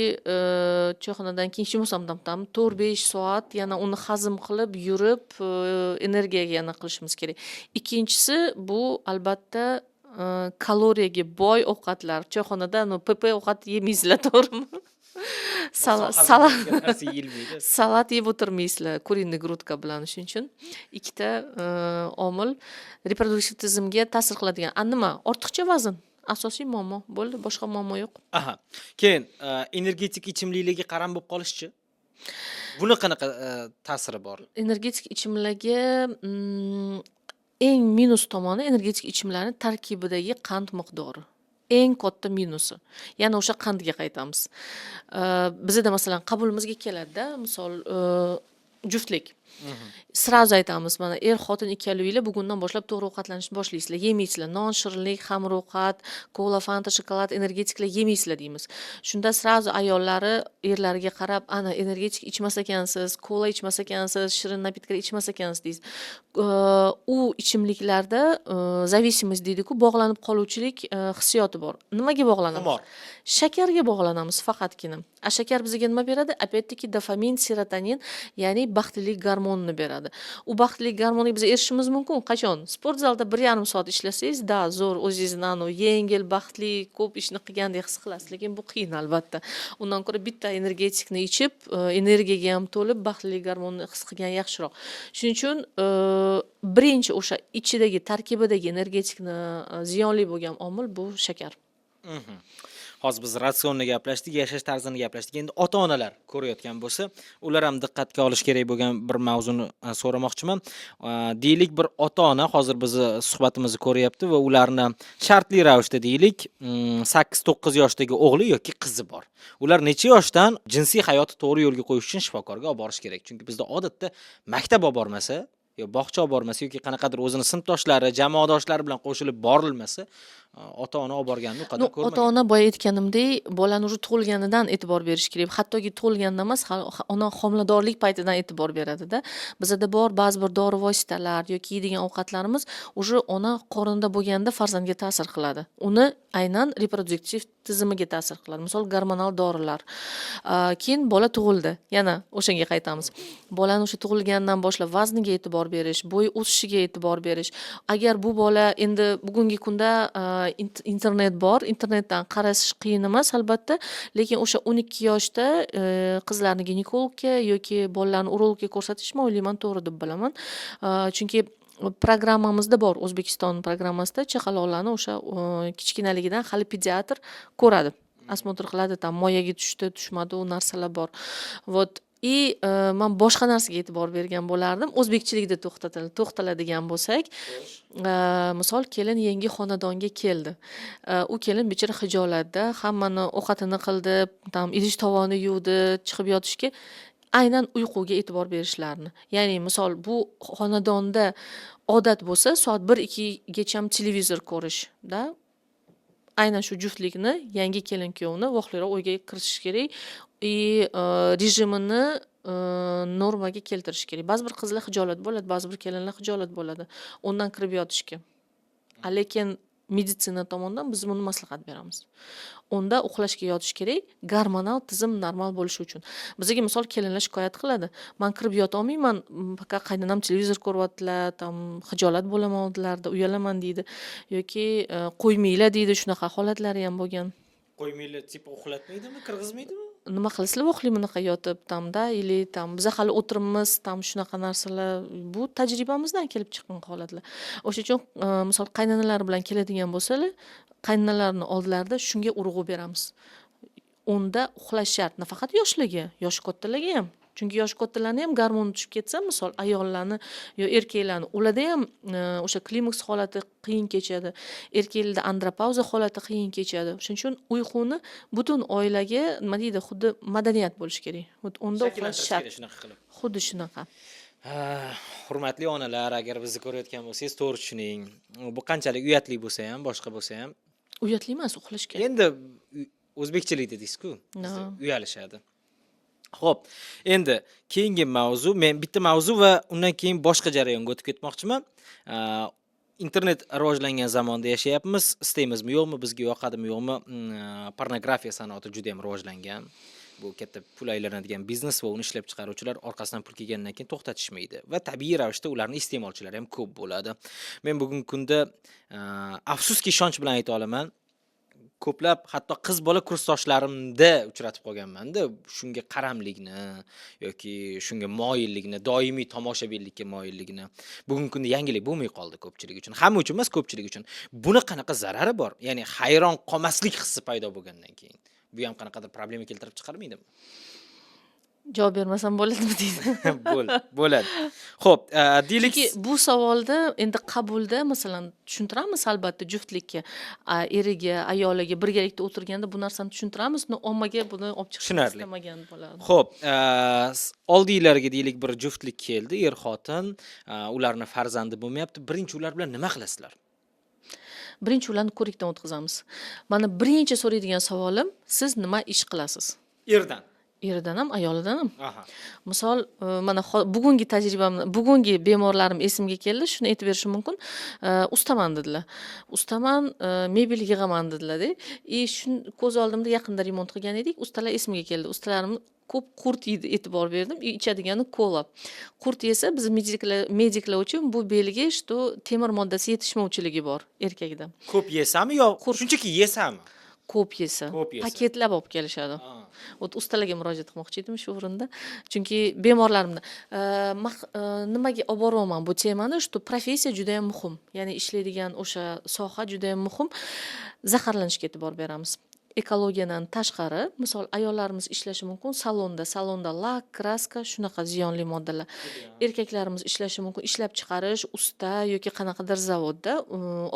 choyxonadan keyin hech bo'lsam 4-5 soat yana uni hazm qilib, yurib, energiyaga yana qilishimiz kerak. Ikkinchisi bu albatta kaloriyaga boy ovqatlar. Choyxonada PP ovqat yemaysizlar, to'g'rimi? Salat yeb o'tirmaysizlar, kurinni grudka bilan. Shuning uchun ikkita omil reproduktiv tizimga ta'sir qiladigan. Nima? Ortiqcha vazn. Asosiy muammo. Bo'ldi, boshqa muammo yo'q. Keyin energetik ichimliklarga qaram bo'lib qolishchi? Buni qanaqa ta'siri bor? Energetik ichimliklarga eng minus tomoni energetik ichimliklarning tarkibidagi qand miqdori. Eng katta minusi. Yana o'sha qandga qaytamiz. Bizda masalan qabulimizga keladi-da, misol juftlik. Sразу aytamiz, mana xotin ikkalanglar bugundan boshlab to'g'ri ovqatlanishni boshlaysizlar, yemaysizlar. Non, shirinlik, xamir ovqat, kola, fanta, shokolad, energetiklar yemaysizlar deymiz. Shunda sразу ayollari erlariga qarab, ana energetik ichmas ekansiz, kola ichmas ekansiz, shirin napitklar ichmas ekansiz deysiz. U ichimliklarda zavisimость deydi-ku, bog'lanib qoluvchilik hissiyoti bor. Nimaga bog'lanamiz? Xumor. Shakarga bog'lanamiz faqatgina. Shakar bizga nima beradi? Опять-таки dopamin, serotonin, ya'ni baxtlilik gormonini beradi. U baxtlilik gormoniga biz erishishimiz mumkin. Qachon? Sport zalda 1,5 soat ishlasangiz, da zo'r, o'zingizni yengil, baxtli, ko'p ishni qilgandek his qilasiz, lekin bu qiyin albatta. Undan ko'ra bitta energetikni ichib, energiyaga ham to'lib, baxtlilik gormonini his qilgan yaxshiroq. Shuning uchun birinchi o'sha ichidagi tarkibidagi energetikni ziyonli bo'lgan omil bu shakar. Hozir biz ratsionni gaplashdik, yashash tarzini gaplashdik. Endi ota-onalar ko'rayotgan bo'lsa, ular ham diqqatga olish kerak bo'lgan bir mavzuni so'ramoqchiman. Deylik bir ota-ona hozir bizni suhbatimizni ko'ryapti va ularni shartli ravishda deylik 8-9 yoshdagi o'g'li yoki qizi bor. Ular necha yoshdan jinsiy hayotni to'g'ri yo'lga qo'yish uchun shifokorga olib borish kerak? Chunki bizda odatda maktab olib bormasa yo bog'cha olib bormasa yoki qanaqadir o'zini sinfdoshlari, jamoadoshlari bilan qo'shilib borilmasa, ota-ona olib borganini u qadar ko'rmagan. Ota-ona boya aytganimdek, bolani уже tug'ilganidan e'tibor berish kerak. Hattoki tug'ilganda emas, ona homiladorlik paytidan e'tibor beradi-da. Bizda bor ba'zi bir dori vositalar yoki yeydigan ovqatlarimiz уже ona qorinda bo'lganda farzandga ta'sir qiladi. Uni aynan reproduktiv tizimiga ta'sir qiladi. Misol gormonal dorilar. Keyin bola tug'ildi. Yana o'shanga qaytamiz. Bolani o'sha tug'ilgandan boshlab vazniga e'tibor berish, bo'y o'sishiga e'tibor berish. Agar bu bola endi bugungi kunda internet bor, internetdan qarash qiyin emas albatta, lekin o'sha 12 yoshda qizlarni ginekologga yoki bolalarni urologga ko'rsatish men o'ylayman to'g'ri deb bilaman. Chunki programmamizda bor, O'zbekiston programmasida chaqaloqlarni o'sha kichkinaligidan hali pediatr ko'radi. Osmotr qiladi, tam moyaga tushdi, tushmadi, u narsalar bor. Вот men boshqa narsaga e'tibor bergan bo'lardim. O'zbekchilikda to'xtaladigan bo'lsak, misol kelin yangi xonadonga keldi. U kelin bechora hijolatda, hammani ovqatini qildi, tam idish tovoni yuvdi, chiqib yotishga aynan uyquga e'tibor berishlarini. Ya'ni misol bu xonadonda odat bo'lsa, soat 1-2 gacha televizor ko'rishda aynan shu juftlikni, yangi kelin kuyovni vaqtliroq uyga kiritish kerak. Rejimini normaga keltirish kerak. Ba'zi bir qizlar hijolat bo'ladi, ba'zi bir kelinlar hijolat bo'ladi. Undan kirib yotishga. Lekin meditsina tomonidan biz buni maslahat beramiz. Unda uxlashga yotish kerak, gormonal tizim normal bo'lishi uchun. Bizga misol kelinlar shikoyat qiladi. Men kirib yota olmayman, faqat qaynonam televizor ko'ryaptilar, tam hijolat bo'laman oldilarda, uyalaman deydi yoki qo'ymaylar deydi, shunaqa holatlari ham bo'lgan. Qo'ymaylar, tipa uxlatmaydimi, kirgizmaydimi? Nima qilasizlar voqli bunaqa yotib tamda ili tam biz hali o'tirimiz tam shunaqa narsalar bu tajribamizdan kelib chiqqan holatlar. O'sha uchun misol qaynonalar bilan keladigan bo'lsalar, qaynonalarning oldilarida shunga urg'u beramiz. Unda uxlash shart, nafaqat yoshlarga, yosh kattalarga ham. Chunki yosh kattalarni ham gormon tushib ketsa, misol ayollarni yo erkaklarni, ularda ham o'sha klimaks holati qiyin kechadi. Erkaklarda andropauza holati qiyin kechadi. Shuning uchun uyquni butun oilaga nima deydi, xuddi madaniyat bo'lishi kerak. Unda uxlash shart. Xuddi shunaqa. Hurmatli onalar, agar bizni ko'rayotgan bo'lsangiz, to'g'ri tushuning. Bu qanchalik uyatli bo'lsa ham, boshqa bo'lsa ham. Uyatli emas, uxlashga. Endi o'zbekchilik dedingiz-ku, uyalishadi. Xo'p, endi keyingi mavzu, men bitta mavzu va undan keyin boshqa jarayonga o'tib ketmoqchiman. Internet rivojlangan zamonda yashayapmiz. Istaymizmi, yo'qmi, bizga yoqadimi, yo'qmi? Pornografiya sanoati juda ham rivojlangan. Bu katta pul aylanadigan biznes va uni ishlab chiqaruvchilar orqasidan pul kelgandan keyin to'xtatishmaydi va tabiiy ravishda ularning iste'molchilari ham ko'p bo'ladi. Men bugungi kunda afsuski ishonch bilan ayta olaman, ko'plab hatto qiz bola kursdoshlarimda uchratib qolganman-da, shunga qaramlikni yoki shunga moyillikni, doimiy tomoshabinlikka moyillikni. Bugungi kunda yangilik bo'lmay qoldi ko'pchilik uchun. Hamma uchun emas, ko'pchilik uchun. Buni qanaqa zarari bor? Ya'ni hayron qolmaslik hissi paydo bo'lgandan keyin. Bu ham qanaqadir problema keltirib chiqarmaydimi? Javob bermasam bo'ladimi deydi. Bo'ladi. Xo'p, deylik Chunki bu savolda endi qabulda masalan tushuntiramiz albatta juftlikka, eriga, ayoliga birgalikda o'tirganda bu narsani tushuntiramiz, но ommaga buni olib chiqishni Tushunarli. istamagan bo'ladi. Xo'p, oldinglarga deylik bir juftlik keldi, er-xotin, ularning farzandi bo'lmayapti. Birinchi ular bilan nima qilasizlar? Birinchi ularni ko'rikdan o'tkazamiz. Mana birinchi so'raydigan savolim, siz nima ish qilasiz? Erdan. Eridan ham, ayolidan ham. Aha. Misol, mana bugungi tajribamni, bugungi bemorlarim esimga keldi, shuni aytib berishim mumkin. Ustaman dedilar. Ustaman, mebel yig'aman dedilar-da. Shuni ko'z oldimda yaqinda remont qilgan edik. Ustalar esimga keldi. Ustalarimni ko'p qurt yeydi, e'tibor berdim. Ichadigani kola. Qurt yesa biz mediklar uchun bu belgi, что temir moddasi yetishmovchiligi bor erkakda. Ko'p yesami yo shunchaki yesami? Ko'p yesa, Ko'p yesa. paketlab olib kelishadi. Ustalarga murojaat qilmoqchi edim shu o'rinda. Chunki bemorlarimni nimaga olib boryapman bu temani, что professiya juda ham muhim. Ya'ni ishlaydigan o'sha soha juda ham muhim. Zaharlanishga e'tibor beramiz. Ekologiyadan tashqari, misol ayollarimiz ishlashi mumkin salonda lak, kraska, shunaqa ziyonli moddalar. Erkaklarimiz ishlashi mumkin, ishlab chiqarish, usta yoki qanaqadir zavodda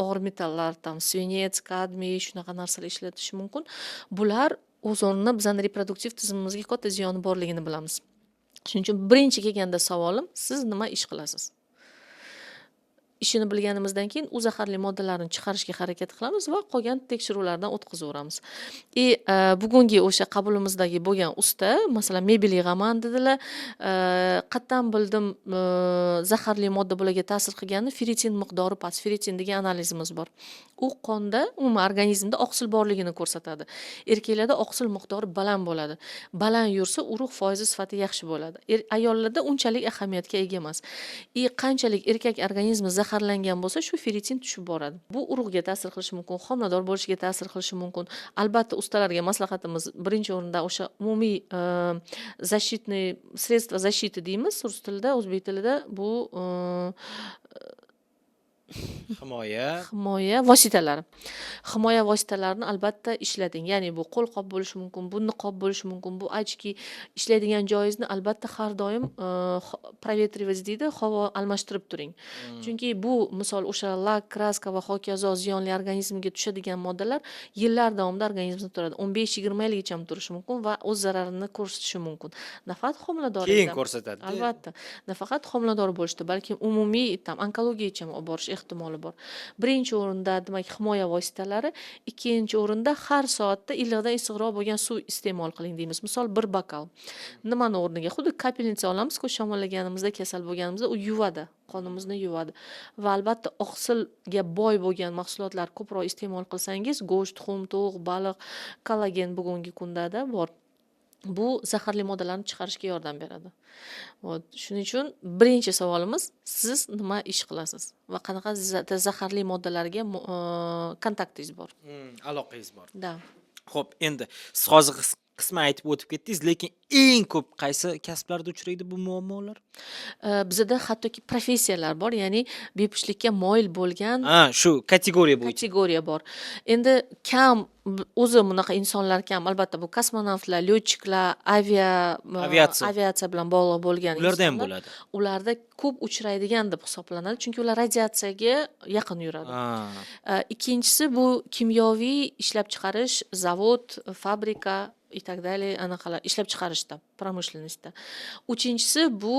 og'ir metallar, tam svenets, kadmiy, shunaqa narsalar ishlatishi mumkin. Bular o'z o'rnida bizning reproduktiv tizimimizga katta ziyoni borligini bilamiz. Shuning uchun birinchi kelganda savolim, siz nima ish qilasiz? Ishini bilganimizdan keyin u zaharli moddalarni chiqarishga harakat qilamiz va qolgan tekshiruvlardan o'tkazaveramiz. Bugungi o'sha qabulimizdagi bo'lgan usta, masalan, mebel yig'aman dedilar. Qattan bildim, zaharli modda bularga ta'sir qilgani ferritin miqdori past. Ferritin degan analizimiz bor. U qonda, umuman organizmda oqsil borligini ko'rsatadi. Erkaklarda oqsil miqdori baland bo'ladi. Baland yursa, urug' foizi sifati yaxshi bo'ladi. Ayollarda unchalik ahamiyatga ega emas. Qanchalik erkak organizmi zaharlangan bo'lsa, shu ferritin tushib boradi. Bu urug'ga ta'sir qilishi mumkin, homilador bo'lishiga ta'sir qilishi mumkin. Albatta, ustalarga maslahatimiz birinchi o'rinda o'sha umumiy защитный средства защиты deymiz rus tilida, o'zbek tilida bu himoya vositalari. Himoya vositalarini albatta ishlating. Ya'ni bu qo'lqop bo'lishi mumkin, bu niqob bo'lishi mumkin, bu ochki. Ishlaydigan joyingizni albatta har doim проветривать deydi, havo almashtirib turing. Chunki bu misol o'sha lak, kraska va hokazo ziyonli organizmga tushadigan moddalar yillar davomida organizmda turadi. 15-20 yilgacha turishi mumkin va o'z zararini ko'rsatishi mumkin. Nafaqat homiladorlikda. Keyin ko'rsatadi. Albatta. Nafaqat homilador bo'lishda, balki umumiy onkologiyaga ham olib borish ehtimoli bor. Birinchi o'rinda demak himoya vositalari, ikkinchi o'rinda har soatda iliqdan issiqroq bo'lgan suv iste'mol qiling deymiz. Misol 1 bokal. Nimani o'rniga? Xuddi kapelnitsa olamiz-ku, shamollaganimizda, kasal bo'lganimizda u yuvadi, qonimizni yuvadi. Va albatta oqsilga boy bo'lgan mahsulotlar ko'proq iste'mol qilsangiz, go'sht, tuxum, tovuq, baliq, kollagen bugungi kundada bor. Bu zaharli moddalarni chiqarishga yordam beradi. Shuning uchun birinchi savolimiz, siz nima ish qilasiz va qanaqa zaharli moddalarga kontaktingiz bor? Aloqangiz bor. Da. Xo'p, endi siz hozir qisman aytib o'tib ketdingiz, lekin eng ko'p qaysi kasblarda uchraydi bu muammolar? Bizda hattoki professiyalar bor, ya'ni bepushtlikka moyil bo'lgan Shu kategoriya bo'yicha. Kategoriya bor. Endi kam o'zi bunaqa insonlar kam, albatta bu kosmonavtlar, lyotchiklar, aviatsiya bilan bog'liq bo'lgan Ularda ham insonlar. bo'ladi. Ularda ko'p uchraydigan deb hisoblanadi, chunki ular radiatsiyaga yaqin yuradi. Ikkinchisi bu kimyoviy ishlab chiqarish, zavod, fabrika и так далее, anaqalar ishlab chiqarishda, pромышленностьda. Uchinchisi bu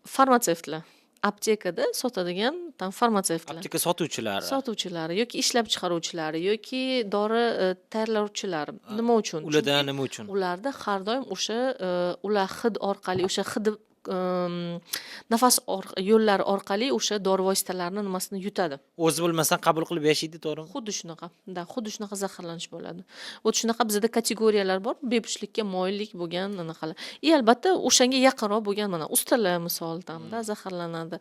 farmatsevtlar. Aptekada sotadigan farmatsevtlar. Apteka sotuvchilari yoki ishlab chiqaruvchilari yoki dori tayyorlovchilari. Nima uchun? Ularda nima uchun? Ularda har doim o'sha ular hid orqali, o'sha hid nafas yo'llari orqali o'sha dori vositalarini nimasini yutadi. O'zi bilmasdan qabul qilib yashaydi, to'g'rimi? Xuddi shunaqa. Xuddi shunaqa zaharlanish bo'ladi. Shunaqa bizda kategoriyalar bor, bepushtlikka moyillik bo'lgan anaqalar. Albatta o'shanga yaqinroq bo'lgan mana ustalar misol tamda zaharlanadi.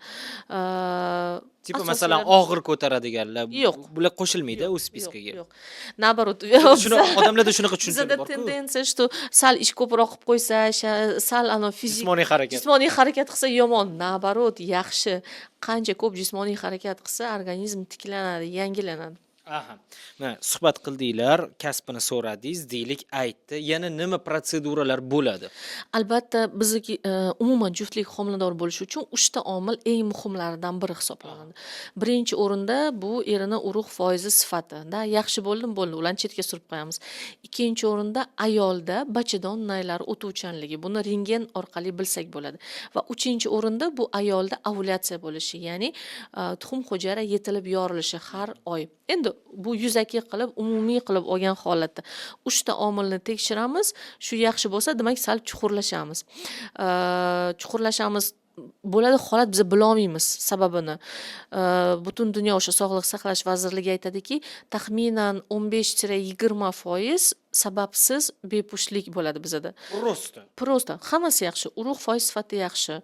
Tipo masalan og'ir ko'taradiganlar. Yo'q. Bular qo'shilmaydi u spiskaga. Yo'q. Nabarot. Odamlarda shunaqa tushuncha bor-ku. Bizda tendensiya, что sal ish ko'proq qilib qo'ysa, sal fizik jismoniy harakat qilsa yomon. Nabarot, yaxshi. Qancha ko'p jismoniy harakat qilsa, organizm tiklanadi, yangilanadi. Aha. Mana suhbat qildinglar, kasbini so'radingiz, deylik aytdi. Yana nima protseduralar bo'ladi? Albatta, bizniki umuman juftlik homilador bo'lishi uchun 3 ta omil eng muhimlaridan biri hisoblanadi. Birinchi o'rinda bu erini urug' foizi sifatida yaxshi bo'ldimi, bo'ldi, ularni chetga surib qo'yamiz. Ikkinchi o'rinda ayolda bachadon naylari o'tuvchanligi. Buni rentgen orqali bilsak bo'ladi. Va uchinchi o'rinda bu ayolda ovulyatsiya bo'lishi, ya'ni tuxum hujayra yetilib yorilishi har oy. Endi bu yuzaki qilib, umumiy qilib olgan holatda 3 ta omilni tekshiramiz. Shu yaxshi bo'lsa, demak sal chuqurlashamiz. Chuqurlashamiz bo'ladi, holat biz bila olmaymiz sababini. Butun dunyo o'sha Sog'liqni saqlash vazirligi aytadiki, taxminan 15-20% sababsiz bepushtlik bo'ladi bizada. Prosta hammasi yaxshi. Urug' foiz sifati yaxshi.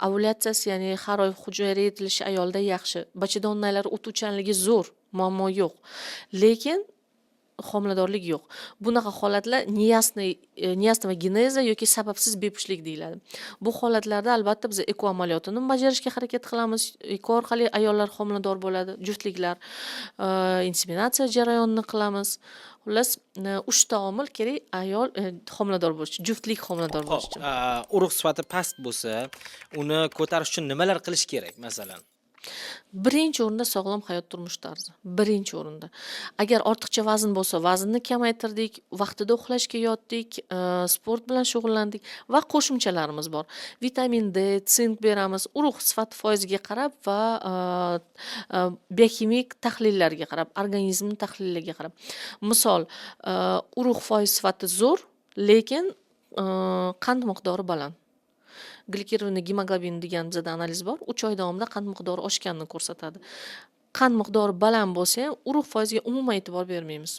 Ovulyatsiyasi, ya'ni har oy hujayra yetilishi ayolda yaxshi. Bachadon naylari o'tuvchanligi zo'r, muammo yo'q. Lekin homiladorlik yo'q. Bunaqa holatlar neostomogeneza yoki sababsiz bepushtlik deyiladi. Bu holatlarda albatta biz eko amaliyotini bajarishga harakat qilamiz. Eko orqali ayollar homilador bo'ladi, juftliklar. Inseminatsiya jarayonini qilamiz. Xullas, 3 ta omil kerak ayol homilador bo'lish, juftlik homilador bo'lish uchun. Urug' sifati past bo'lsa, uni ko'tarish uchun nimalar qilish kerak, masalan? Birinchi o'rinda sog'lom hayot turmush tarzi. Birinchi o'rinda. Agar ortiqcha vazn bo'lsa, vaznni kamaytirdik, vaqtida uxlashga yotdik, sport bilan shug'ullandik va qo'shimchalarimiz bor. Vitamin D, sink beramiz, urug' sifati foiziga qarab va biokimik tahlillarga qarab, organizmni tahlillariga qarab. Misol, urug' foiz sifati zo'r, lekin qand miqdori baland. Glikerovniy gemoglobin degan bizda analiz bor. 3 oy davomida qand miqdori oshganini ko'rsatadi. Qand miqdori baland bo'lsa ham urug' foiziga umuman e'tibor bermaymiz.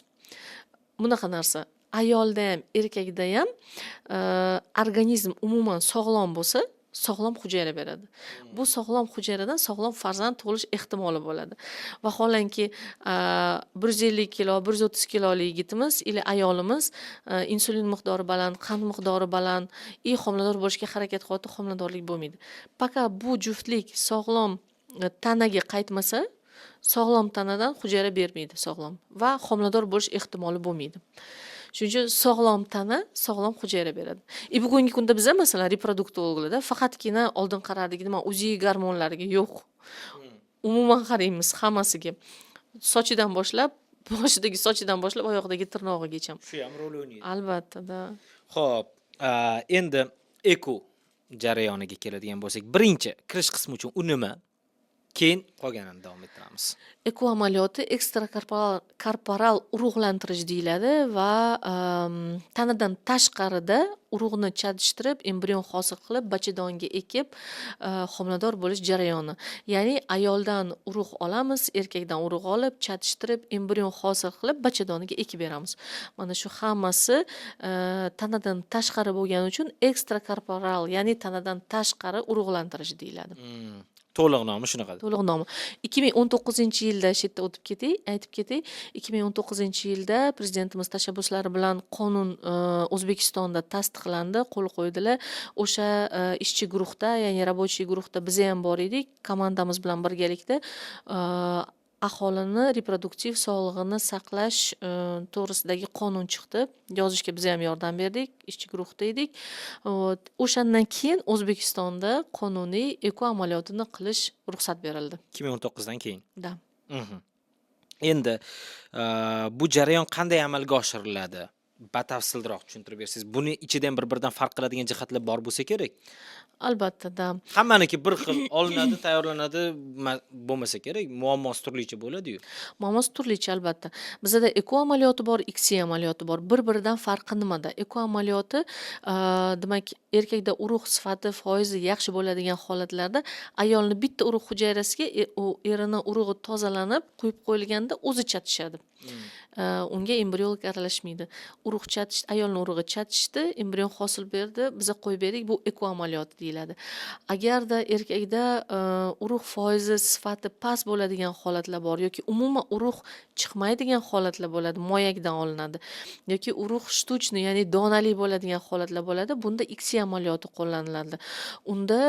Bunaqa narsa ayolda ham, erkakda ham organizm umuman sog'lom bo'lsa, sog'lom hujayra beradi. Bu sog'lom hujayradan sog'lom farzand tug'ilish ehtimoli bo'ladi. Vaholanki 150 kilo, 130 kiloli yigitimiz ila ayolimiz insulin miqdori baland, qand miqdori baland, homilador bo'lishga harakat qilyapti, homiladorlik bo'lmaydi. Faqat bu juftlik sog'lom tanaga qaytmasa, sog'lom tanadan hujayra bermaydi sog'lom va homilador bo'lish ehtimoli bo'lmaydi. Shuning uchun sog'lom tana sog'lom hujayra beradi. Bugungi kunda biz masalan reproduktologlarda faqatgina oldin qarardik, nima UZI gormonlariga yo'q. Umuman qaraymiz hammasiga. Sochidan boshlab, boshidagi sochidan boshlab oyoqdagi tirnog'igacha. Shu ham rol o'ynaydi. Albatta. Xo'p, endi eko jarayoniga keladigan bo'lsak, birinchi kirish qismi uchun u nima? Keyin qolganini davom ettiramiz. Eko amaliyoti ekstrakorporal urug'lantirish deyiladi va tanadan tashqarida urug'ni chatishtirib, embrion hosil qilib, bachadonga ekib, homilador bo'lish jarayoni. Ya'ni ayoldan urug' olamiz, erkakdan urug' olib, chatishtirib, embrion hosil qilib, bachadoniga ekib beramiz. Mana shu hammasi tanadan tashqari bo'lgani uchun ekstrakorporal, ya'ni tanadan tashqari urug'lantirish deyiladi. To'liq nomi shunaqa. To'liq nomi. 2019-yilda shu yerda aytib ketay. 2019-yilda prezidentimiz tashabbuslari bilan qonun O'zbekistonda tasdiqlandi, qo'l qo'ydilar. O'sha ishchi guruhda, ya'ni rabochiy guruhda biz ham bor edik. Komandamiz bilan birgalikda aholini reproduktiv sog'lig'ini saqlash to'g'risidagi qonun chiqdi. Yozishga biz ham yordam berdik, ishchi guruhda edik. O'shandan keyin O'zbekistonda qonuniy eko amaliyotini qilish ruxsat berildi. 2019 dan keyin. Da. Endi bu jarayon qanday amalga oshiriladi? Batafsilroq tushuntirib bersangiz. Buni ichida ham bir-biridan farq qiladigan jihatlar bor bo'lsa kerak. Albatta, da. Hammaniki bir xil olinadi, tayyorlanadi, bo'lmasa kerak. Muammosi turlicha bo'ladi-yu. Muammosi turlicha albatta. Bizda eko amaliyoti bor, XC amaliyoti bor. Bir-biridan farqi nimada? Eko amaliyoti demak, erkakda urug' sifati foizi yaxshi bo'ladigan holatlarda ayolni bitta urug' hujayrasiga erini urug'i tozalanib, qo'yib qo'yilganda o'zi chatishadi. Unga embriolog aralashmaydi. Urug' chatish, ayolni urug'i chatishdi, embrion hosil berdi, biza qo'yib berdik. Bu eko amaliyoti deyiladi. Agarda erkakda urug' foizi sifati past bo'ladigan holatlar bor yoki umuman urug' chiqmaydigan holatlar bo'ladi, moyakdan olinadi yoki urug' shtuchniy, ya'ni donali bo'ladigan holatlar bo'ladi. Bunda XC amaliyoti qo'llaniladi. Unda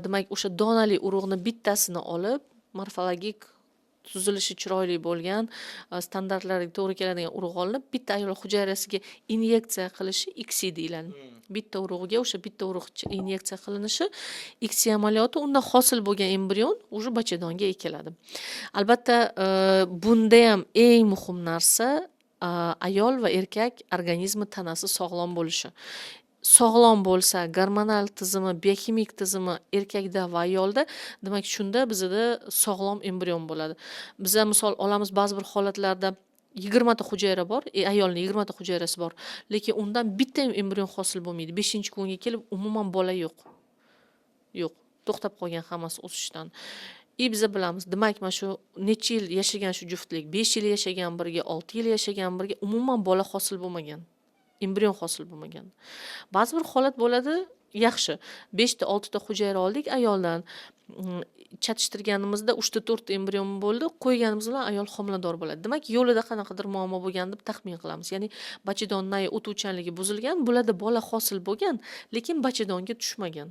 demak o'sha donali urug'ni bittasini olib, morfologik tuzilishi chiroyli bo'lgan, standartlarga to'g'ri keladigan urug'olni bitta ayol hujayrasiga inyeksiya qilishi ICSI deyiladi. Bitta urug'iga o'sha bitta urug' inyeksiya qilinishi ICSI amaliyoti, undan hosil bo'lgan embrion уже bachadonga ekiladi. Albatta, bunda ham eng muhim narsa ayol va erkak organizmi, tanasi sog'lom bo'lishi. Sog'lom bo'lsa, gormonal tizimi, biokimik tizimi erkakda va ayolda, demak shunda bizda sog'lom embrion bo'ladi. Biza misol olamiz, ba'zi bir holatlarda 20 ta hujayra bor, ayolning 20 ta hujayrasi bor, lekin undan bitta ham embrion hosil bo'lmaydi. 5-kunga kelib umuman bola yo'q. Yo'q, to'xtab qolgan hammasi o'sishdan. Biza bilamiz, demak mana shu necha yil yashagan shu juftlik, 5 yil yashagan birga, 6 yil yashagan birga, umuman bola hosil bo'lmagan. Embrion hosil bo'lmagan. Ba'zi bir holat bo'ladi, yaxshi. 5 ta 6 ta hujayra oldik ayoldan. Chatishtirganimizda 3 ta 4 ta embrion bo'ldi, qo'yganimiz bilan ayol homilador bo'ladi. Demak, yo'lida qanaqadir muammo bo'lgan deb taxmin qilamiz. Ya'ni bachadonning o'tuvchanligi buzilgan, bularda bola hosil bo'lgan, lekin bachadonga tushmagan.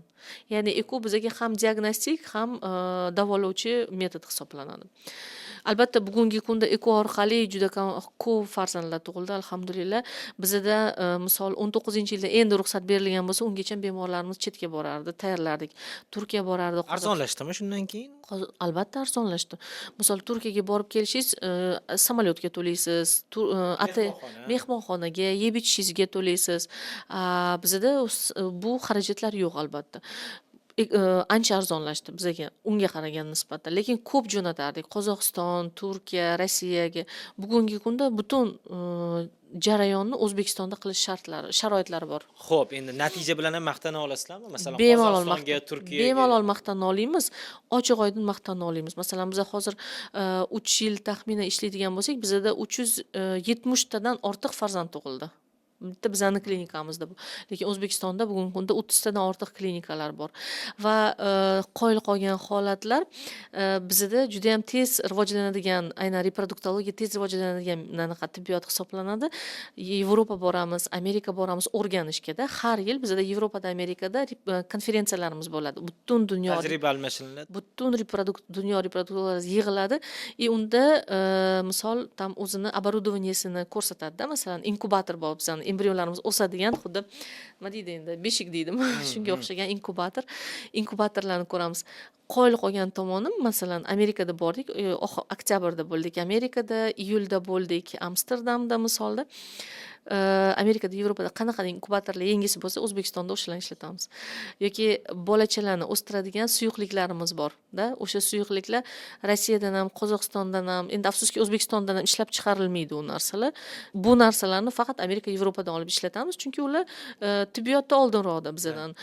Ya'ni eko bizga ham diagnostik, ham davolovchi metod hisoblanadi. Albatta, bugungi kunda eko orqali juda ko'p farzandlar tug'ildi, alhamdulillah. Bizda misol 19-yilda endi ruxsat berilgan bo'lsa, ungacha bemorlarimiz chetga borardi, tayyorlardik. Turkiya borardi. Arzonlashdimi shundan keyin? Albatta arzonlashdi. Misol Turkiyaga borib kelishingiz, samolyotga to'laysiz, mehmonxonaga, yeb ichishingizga to'laysiz. Bizda bu xarajatlar yo'q albatta. Ancha arzonlashdi bizga unga qaragan nisbatan, lekin ko'p jo'natardik Qozog'iston, Turkiya, Rossiyaga. Bugungi kunda butun jarayonni O'zbekistonda qilish sharoitlari bor. Xo'p, endi natija bilan ham maqtana olasizlarmi? Masalan, Qozog'istonga, Turkiyaga bemalol maqtana olamiz, ochiq oydin maqtana olamiz. Masalan, biz hozir 3 yil taxminan ishlaydigan bo'lsak, bizda 370 tadan ortiq farzand tug'ildi. Bitta bizning klinikamizda bu. Lekin O'zbekistonda bugungi kunda 30 tadan ortiq klinikalar bor. Va qoyil qolgan holatlar bizda juda ham tez rivojlanadigan, aynan reproduktologiya tez rivojlanadigan tibbiyot hisoblanadi. Yevropa boramiz, Amerika boramiz o'rganishga-da. Har yil bizda Yevropada, Amerikada konferensiyalarimiz bo'ladi. Butun dunyo tajriba almashiniladi. Butun dunyo reproduktologlar yig'iladi. Unda misol tam o'zini оборудованиесini ko'rsatadi-da. Masalan, inkubator bor bizning embrionlarimiz o'sadigan, xuddi nima deydi endi, beshik deydimi, shunga o'xshagan inkubatorlarni ko'ramiz. Qoyil qolgan tomonim, masalan, Amerikada bordik, oktyabrda bo'ldik, Amerikada, iyulda bo'ldik, Amsterdamda misolda. Amerikada, Yevropada qanaqa inkubatorlar yangisi bo'lsa, O'zbekistonda o'shalarni ishlatamiz. Yoki bolachalarni o'stiradigan suyuqliklarimiz bor-da. O'sha suyuqliklar Rossiyadan ham, Qozog'istondan ham, endi afsuski O'zbekistondan ham ishlab chiqarilmaydi u narsalar. Bu narsalarni faqat Amerika, Yevropadan olib ishlatamiz, chunki ular tibbiyotda oldinroqda bizdan.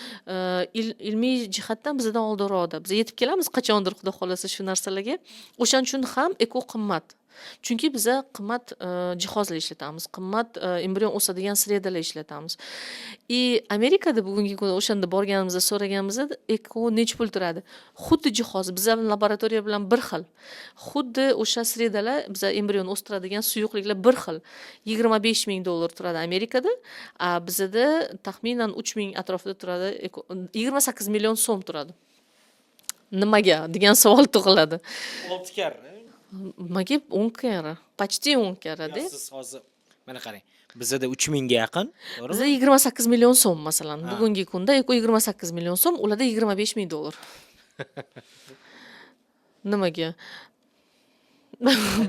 Ilmiy jihatdan bizdan oldinroqda. Biz yetib kelamiz qachondir, xudo xolasa, shu narsalarga. O'shaning uchun ham eko qimmat. Chunki biz qimmat jihozlar ishlatamiz, qimmat embrion o'sadigan sredalar ishlatamiz. Amerikada bugungi kunda o'shanda borganimizda so'raganimizda eko necha pul turadi? Xuddi jihoz bizning laboratoriya bilan bir xil. Xuddi o'sha sredalar, biz embrion o'stiradigan suyuqliklar bir xil. $25,000 turadi Amerikada, bizda taxminan 3,000 atrofida turadi, 28 million so'm turadi. Nimaga degan savol tug'iladi. 6 karra. Nimaga 10 karra? Почти 10 karra-da. Siz hozir mana qarang. Bizda 3000 ga yaqin, to'g'rimi? Bizda 28 million so'm masalan. Bugungi kunda eko 28 million so'm, ularda $25,000. Nimaga?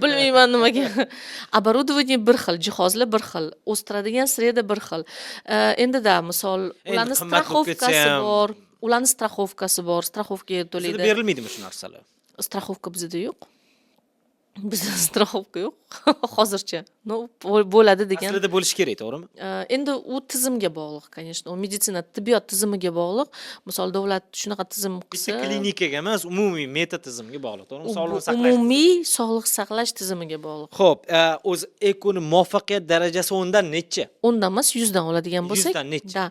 Bilmayman nimaga. Оборудование bir xil, jihozlar bir xil, o'stiradigan sreda bir xil. Endi-da misol ularning strafovkasi bor. Ularning strafovkasi bor, strafovkaga to'laydi. Sizga berilmaydimi shu narsalar? Strafovka bizda yo'q. Bizda strafovka yo'q hozircha. Bo'ladi degan. Aslida bo'lishi kerak, to'g'rimi? Endi u tizimga bog'liq, конечно. U meditsina, tibbiyot tizimiga bog'liq. Misol davlat shunaqa tizim qilsa, bitta klinikaga emas, umumiy meta tizimga bog'liq, to'g'rimi? Sog'liqni saqlash. Umumiy sog'liq saqlash tizimiga bog'liq. Xo'p, o'z ekoni muvaffaqiyat darajasi 10 dan necha? 10 dan emas, 100 dan oladigan bo'lsak, 100 dan necha? Da,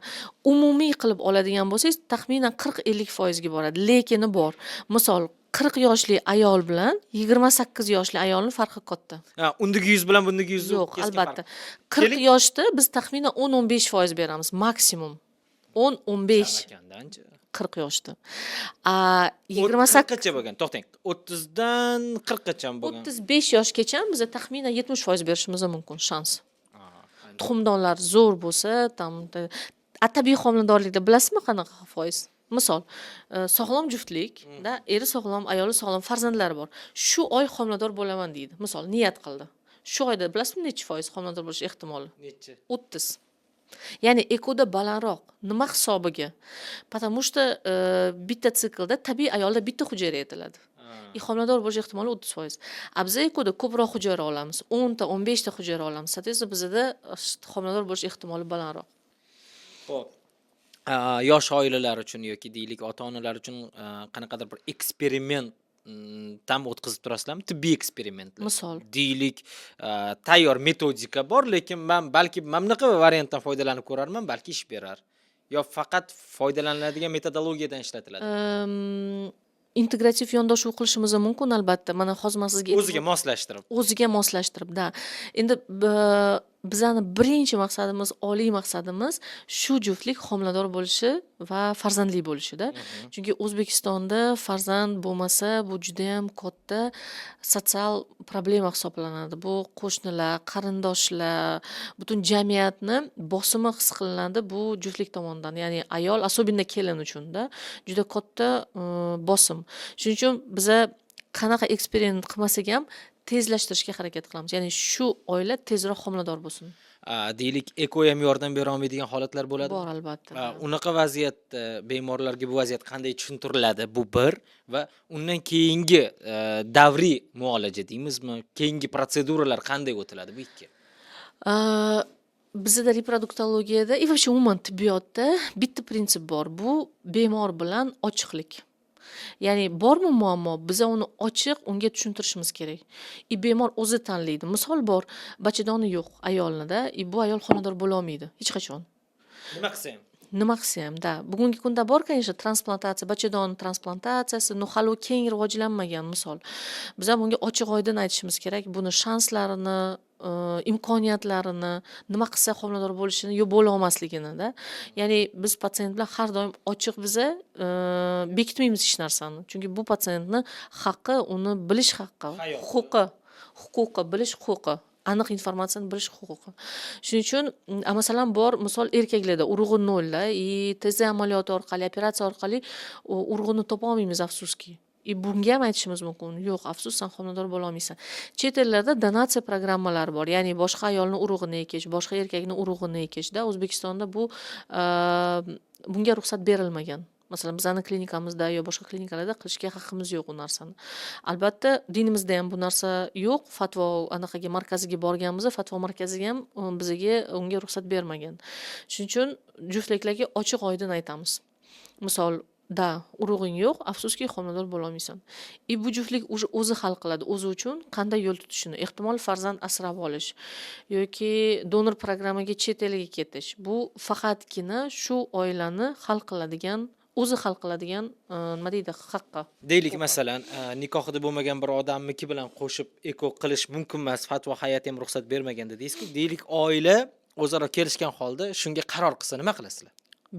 umumiy qilib oladigan bo'lsangiz, taxminan 40-50% ga boradi. Lekin bor. Misol 40 yoshli ayol bilan 28 yoshli ayolning farqi katta. Undagi 100 bilan bundagi 100 yo'q, albatta. 40 yoshda biz taxminan 10-15% beramiz, maksimum. 10-15. 40 yoshda. 28 40gacha bo'lgan. To'xtang. 30dan 40gacha bo'lgan. 35 yoshgacha biza taxminan 70% berishimiz mumkin shans. Aynan. Tuxumdonlar zo'r bo'lsa, tam tabiiy homiladorlikda bilasizmi qanaqa foiz? Misol, sog'lom juftlikda eri sog'lom, ayoli sog'lom, farzandlari bor. Shu oy homilador bo'laman deydi. Misol, niyat qildi. Shu oyda bilasizmi necha foiz homilador bo'lish ehtimoli? Necha? 30. Ya'ni ekoda balandroq. Nima hisobiga? Потому что bitta siklda tabiiy ayolda bitta hujayra etiladi. Homilador bo'lish ehtimoli 30%. Biz ekoda ko'proq hujayra olamiz. 10 ta, 15 ta hujayra olamiz. So'taysa bizda homilador bo'lish ehtimoli balandroq. Xo'p. Yosh oilalar uchun yoki deylik ota-onalar uchun qanaqadir bir eksperiment tam o'tkazib turasizlarmi? Tibbiy eksperimentlar. Misol. Deylik, tayyor metodika bor, lekin men balki mamnaqa variantdan foydalanib ko'rarman, balki ish berar. Yo faqat foydalaniladigan metodologiyadan ishlatiladi. Integrativ yondashuv qilishimiz mumkin albatta. Mana hozir men sizga o'ziga moslashtirib, da. Endi bizani birinchi maqsadimiz, oliy maqsadimiz shu juftlik homilador bo'lishi va farzandli bo'lishida. Chunki O'zbekistonda farzand bo'lmasa, bu juda ham katta sotsial problema hisoblanadi. Bu qo'shnilar, qarindoshlar, butun jamiyatni bosimi his qilinadi bu juftlik tomonidan. Ya'ni ayol, особенно kelin uchun-da juda katta bosim. Shuning uchun biza qanaqa eksperiment qilmasak ham tezlashtirishga harakat qilamiz. Ya'ni shu oila tezroq homilador bo'lsin. Deylik, eko ham yordam bera olmaydigan holatlar bo'ladi. Bor albatta. Unaqa vaziyatda bemorlarga bu vaziyat qanday tushuntiriladi? Bu bir va undan keyingi davriy muolaja deymizmi? Keyingi protseduralar qanday o'tiladi bu ikki? Bizda reproduktologiyada va вообще umuman tibbiyotda bitta prinsip bor. Bu bemor bilan ochiqlik. Ya'ni bormi muammo, biz uni ochiq unga tushuntirishimiz kerak. Bemor o'zi tanlaydi. Misol bor, bachadoni yo'q ayolnida, bu ayol homilador bo'la olmaydi hech qachon. Nima qilsa ham? Nima qilsa ham, da. Bugungi kunda bor, конечно, transplantatsiya, bachadon transplantatsiyasi, hali keng rivojlanmagan misol. Biz ham bunga ochiq oydin aytishimiz kerak. Buni shanslarini, imkoniyatlarini, nima qilsa homilador bo'lishini yo bo'la olmasligini-da. Ya'ni biz patsient bilan har doim ochiq biza bekitmaymiz hech narsani. Chunki bu patsientni haqqi, uni bilish haqqi, huquqi, bilish huquqi. Aniq informatsiyani bilish huquqi. Shuning uchun masalan bor, misol erkaklarda urug'i nolda, tez amaliyoti orqali, operatsiya orqali urug'ini topa olmaymiz afsuski. Bunga ham aytishimiz mumkin. Yo'q, afsus, sen homilador bo'la olmaysan. Chet ellarda donatsiya programmalari bor. Ya'ni boshqa ayolning urug'ini ekish, boshqa erkakning urug'ini ekishda O'zbekistonda bunga ruxsat berilmagan. Masalan, bizning klinikamizda yo boshqa klinikalarda qilishga haqqimiz yo'q u narsani. Albatta, dinimizda ham bu narsa yo'q. Fatvo anaqaga markaziga borganmiz, fatvo markaziga ham bizga unga ruxsat bermagan. Shuning uchun juftliklarga ochiq oydin aytamiz. Misol, da, urug'ing yo'q, afsuski homilador bo'la olmaysan. Bu juftlik o'zi hal qiladi, o'zi uchun qanday yo'l tutishini. Ehtimol farzand asrab olish yoki donor programmaga chet elga ketish. Bu faqatgina shu oilani hal qiladigan nima deydi, haqqi. Deylik, masalan, nikohida bo'lmagan bir odamniki bilan qo'shib eko qilish mumkin emas, fatvo hay'ati ham ruxsat bermagan dedingiz-ku. Deylik, oila o'zaro kelishgan holda shunga qaror qilsa nima qilasizlar?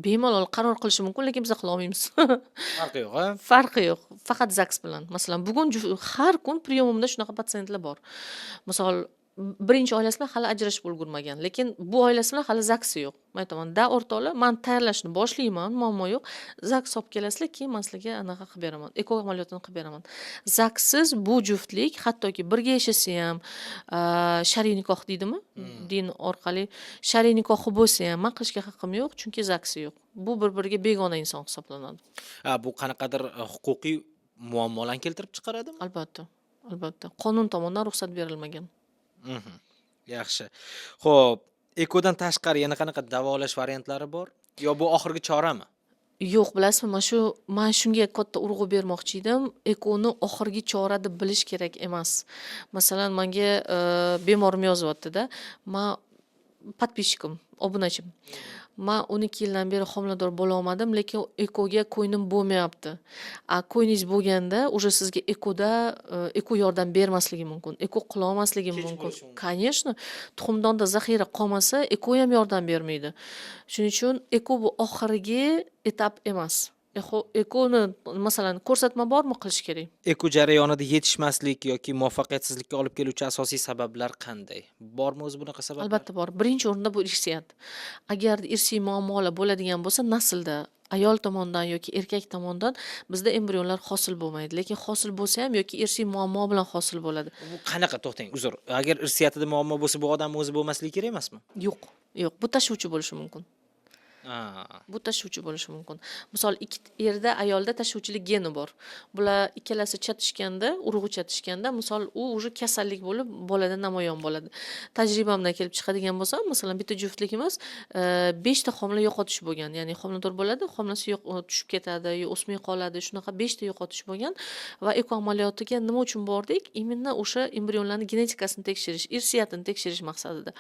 Bemalol qaror qilishi mumkin, lekin biz qila olmaymiz. Farqi yo'q, ha? Farqi yo'q. Faqat ZAGS bilan. Masalan, bugun har kun priyomimda shunaqa patsientlar bor. Misol, birinchi oilasi bilan hali ajrashib ulgurmagan, lekin bu oilasi bilan hali ZAGSi yo'q. Men aytaman, da o'rtoqlar, men tayyorlashni boshlayman, muammo yo'q. ZAGS olib kelasizlar, keyin men sizlarga anaqa qilib beraman. Eko amaliyotini qilib beraman. ZAGSsiz bu juftlik hattoki birga yashasa ham, shar'iy nikoh deydimi? Din orqali shar'iy nikohi bo'lsa ham men qilishga haqqim yo'q, chunki ZAGSi yo'q. Bu bir-biriga begona inson hisoblanadi. Bu qanaqadir huquqiy muammolarni keltirib chiqaradimi? Albatta. Qonun tomonidan ruxsat berilmagan. Yaxshi. Xo'p, ekodan tashqari yana qanaqa davolash variantlari bor? Yo bu oxirgi chorami? Yo'q, bilasizmi, men shunga katta urg'u bermoqchi edim. Ekoni oxirgi chora deb bilish kerak emas. Masalan, menga bemorim yozyapti-da. Men подписчикim, obunachim. Men 12 yildan beri homilador bo'la olmadim, lekin ekoga qo'ynim bo'lmayapti. Qo'yningiz bo'lganda, уже sizga eko yordam bermasligi mumkin. Eko qila olmasligi mumkin. Конечно, tuxumdonda zaxira qolmasa, eko ham yordam bermaydi. Shuning uchun eko bu oxirgi etap emas. ekoni masalan ko'rsatma bormi qilish kerak. Eko jarayonida yetishmaslik yoki muvaffaqiyatsizlikka olib keluvchi asosiy sabablar qanday? Bormi o'zi bunaqa sabablar? Albatta bor. Birinchi o'rinda bu irsiyat. Agar irsiy muammolar bo'ladigan bo'lsa, naslda ayol tomonidan yoki erkak tomonidan bizda embrionlar hosil bo'lmaydi. Lekin hosil bo'lsa ham yoki irsiy muammo bilan hosil bo'ladi. Bu qanaqa, to'xtang, uzr. Agar irsiyatida muammo bo'lsa, bu odam o'zi bo'lmasligi kerak emasmi? Yo'q, yo'q. Bu tashuvchi bo'lishi mumkin. Ha. Bu tashuvchi bo'lishi mumkin. Misol, erda, ayolda tashuvchilik geni bor. Bular ikkalasi chatishganda, urug'i chatishganda, misol, u уже kasallik bo'lib, bolada namoyon bo'ladi. Tajribamdan kelib chiqadigan bo'lsam, masalan, bitta juftligimiz 5 ta homila yo'qotish bo'lgan. Ya'ni homilador bo'ladi, homilasi tushib ketadi, yo o'smay qoladi. Shunaqa 5 ta yo'qotish bo'lgan va eko amaliyotiga nima uchun bordik? Imенно o'sha embrionlarning genetikasini tekshirish, irsiyatini tekshirish maqsadida.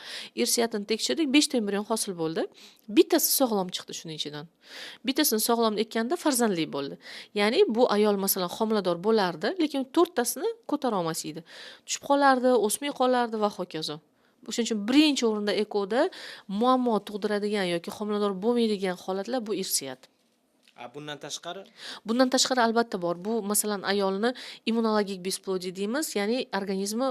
Irsiyatini tekshirdik, 5 ta embrion hosil bo'ldi. Bittasi sog'lom chiqdi shuning ichidan. Bittasini sog'lom ekkanda farzandli bo'ldi. Ya'ni bu ayol masalan homilador bo'lardi, lekin 4 tasini ko'tara olmas edi. Tushib qolardi, o'smay qolardi va hokazo. O'shuning uchun birinchi o'rinda ekoda muammo tug'diradigan yoki homilador bo'lmaydigan holatlar bu irsiyat. Bundan tashqari? Bundan tashqari albatta bor. Bu masalan ayolni immunologik besplodие deymiz, ya'ni organizmi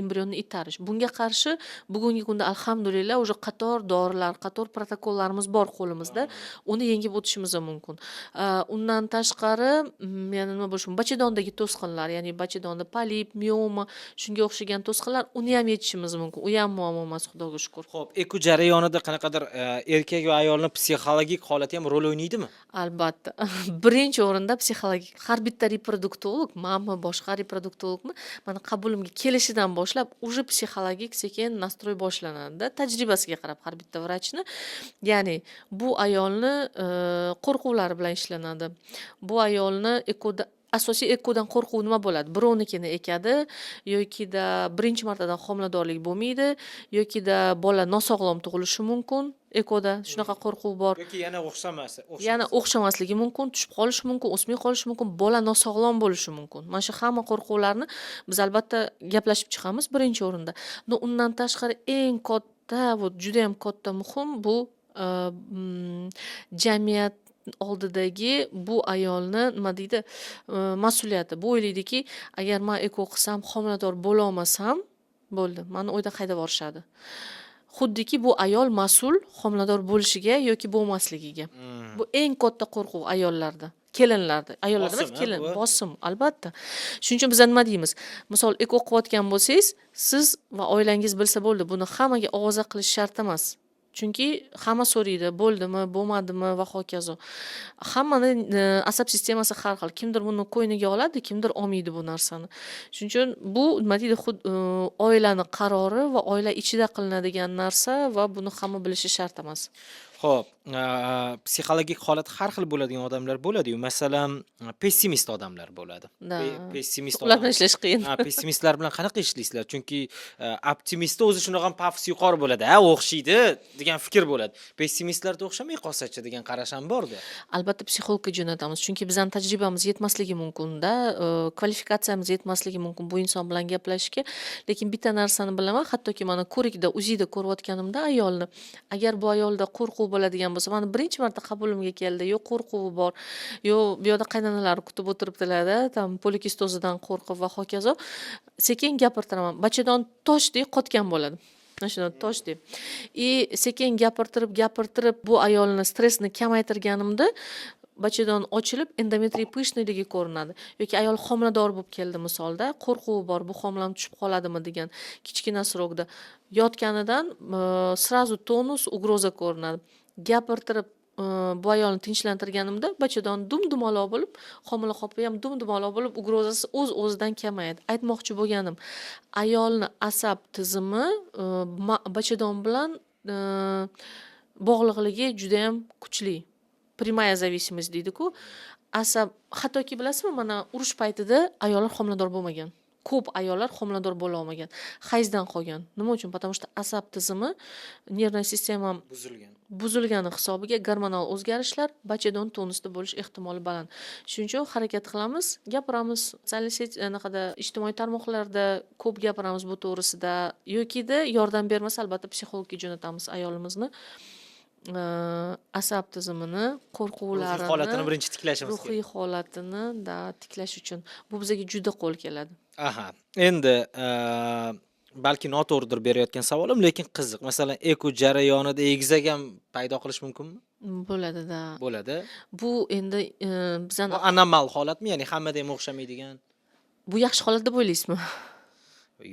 embrionni itarish. Bunga qarshi bugungi kunda alhamdulillah уже qator dorilar, qator protokollarimiz bor qo'limizda. Uni yengib o'tishimiz mumkin. Undan tashqari yana nima bo'lishi mumkin? Bachadondagi to'sqinlar, ya'ni bachadonda polip, mioma, shunga o'xshagan to'sqinlar, uni ham yechishimiz mumkin. U ham muammo emas, Xudoga shukr. Xo'p, eko jarayonida qanaqadir erkak va ayolning psixologik holati ham rol o'ynaydimi? Albatta. Birinchi o'rinda psixologik. Har bitta reproduktolog, menmi, boshqa reproduktologmi, mana qabulimga kelishidan boshlab уже psixologik sekin nastroy boshlanadi. Tajribasiga qarab har bitta vrachni. Ya'ni bu ayolni qo'rquvlari bilan ishlanadi. Bu ayolni ekoda asosiy ekodan qo'rquv nima bo'ladi? Birovnikini ekadi yokida birinchi martadan homiladorlik bo'lmaydi yokida bola nosog'lom tug'ilishi mumkin. Ekoda shunaqa qo'rquv bor. Yoki yana o'xshamasi. Yana o'xshamasligi mumkin, tushib qolishi mumkin, o'smay qolishi mumkin, bola nosog'lom bo'lishi mumkin. Mana shu hamma qo'rquvlarni biz albatta gaplashib chiqamiz birinchi o'rinda. Undan tashqari eng katta, juda ham katta muhim bu jamiyat oldidagi bu ayolni nima deydi, mas'uliyati. Bu o'ylaydiki, agar men eko qilsam, homilador bo'la olmasam, bo'ldi. Meni o'yda qayda borishadi. Xuddiki bu ayol mas'ul homilador bo'lishiga yoki bo'lmasligiga. Bu eng katta qo'rquv ayollarda, kelinlarda. Ayollarda emas, kelin, bosim, albatta. Shuning uchun biz nima deymiz? Misol, eko qilayotgan bo'lsangiz, siz va oilangiz bilsa bo'ldi. Buni hammaga ovoza qilish shart emas. Chunki hamma so'raydi, bo'ldimi, bo'lmadimi va hokazo. Hammani asab sistemasi har xil. Kimdir buni qo'yniga oladi, kimdir olmaydi bu narsani. Shuning uchun bu nima deydi, oilani qarori va oila ichida qilinadigan narsa va buni hamma bilishi shart emas. Xo'p, psixologik holat har xil bo'ladigan odamlar bo'ladi-yu. Masalan, pessimist odamlar bo'ladi. Pessimist ular bilan ishlash qiyin. Pessimistlar bilan qanaqa ishlaysizlar? Chunki optimistda o'zi shunaqa pafs yuqori bo'ladi. O'xshaydi degan fikr bo'ladi. Pessimistlarda o'xshamay qolsa-chi degan qarash ham bor-da. Albatta psixologga jo'natamiz. Chunki bizning tajribamiz yetmasligi mumkin-da, kvalifikatsiyamiz yetmasligi mumkin bu inson bilan gaplashishga. Lekin bitta narsani bilaman, hattoki mana ko'rikda, uzida ko'rayotganimda ayolni, agar bu ayolda qo'rquv bo'ladigan bo'lsa, mana birinchi marta qabulimga keldi, yo qo'rquvi bor, yo bu yoqda qaynonalari kutib o'tiribdilar-da, tam polikistozidan qo'rqib va hokazo. Sekin gapirtiraman. Bachadon toshdek qotgan bo'ladi. Mana shunday toshdek. Sekin gapirtirib bu ayolni stressni kamaytirganimda bachadon ochilib, endometriy pyshniligi ko'rinadi. Yoki ayol homilador bo'lib keldi misolda, qo'rquvi bor, bu homilam tushib qoladimi degan kichkina srokda yotganidan srazu tonus, ugroza ko'rinadi. Gapirtirib bu ayolni tinchlantirganimda bachadon dum-dumaloq bo'lib, homila qopi ham dum-dumaloq bo'lib, ugrozasi o'z-o'zidan kamayadi. Aytmoqchi bo'lganim, ayolni asab tizimi bachadon bilan bog'liqligi juda ham kuchli. Primaya зависимость deydi-ku. Asab, hattoki bilasizmi, mana urush paytida ayollar homilador bo'lmagan. Ko'p ayollar homilador bo'la olmagan. Hayzdan qolgan. Nima uchun? Потому что asab tizimi, nervный sistema buzilgani hisobiga gormonal o'zgarishlar, bachadon tonusda bo'lish ehtimoli baland. Shuning uchun harakat qilamiz, gapiramiz. Anaqada ijtimoiy tarmoqlarda ko'p gapiramiz bu to'g'risida. Yokida yordam bermasa albatta psixologga jo'natamiz ayolimizni. asab tizimini, Ruhiy qo'rquvlarini, holatini birinchi tiklashimiz kerak. ruhiy holatini tiklash uchun bu bizga juda qo'l keladi. Aha. Endi balki noto'g'ridir berayotgan savolim, lekin qiziq. Masalan, eko jarayonida egizak ham paydo qilish mumkinmi? Bo'ladi-da. Bo'ladi. Bu endi bizani Bu anomal holatmi? Ya'ni hammada ham o'xshamaydigan. bu yaxshi holat deb o'ylaysizmi?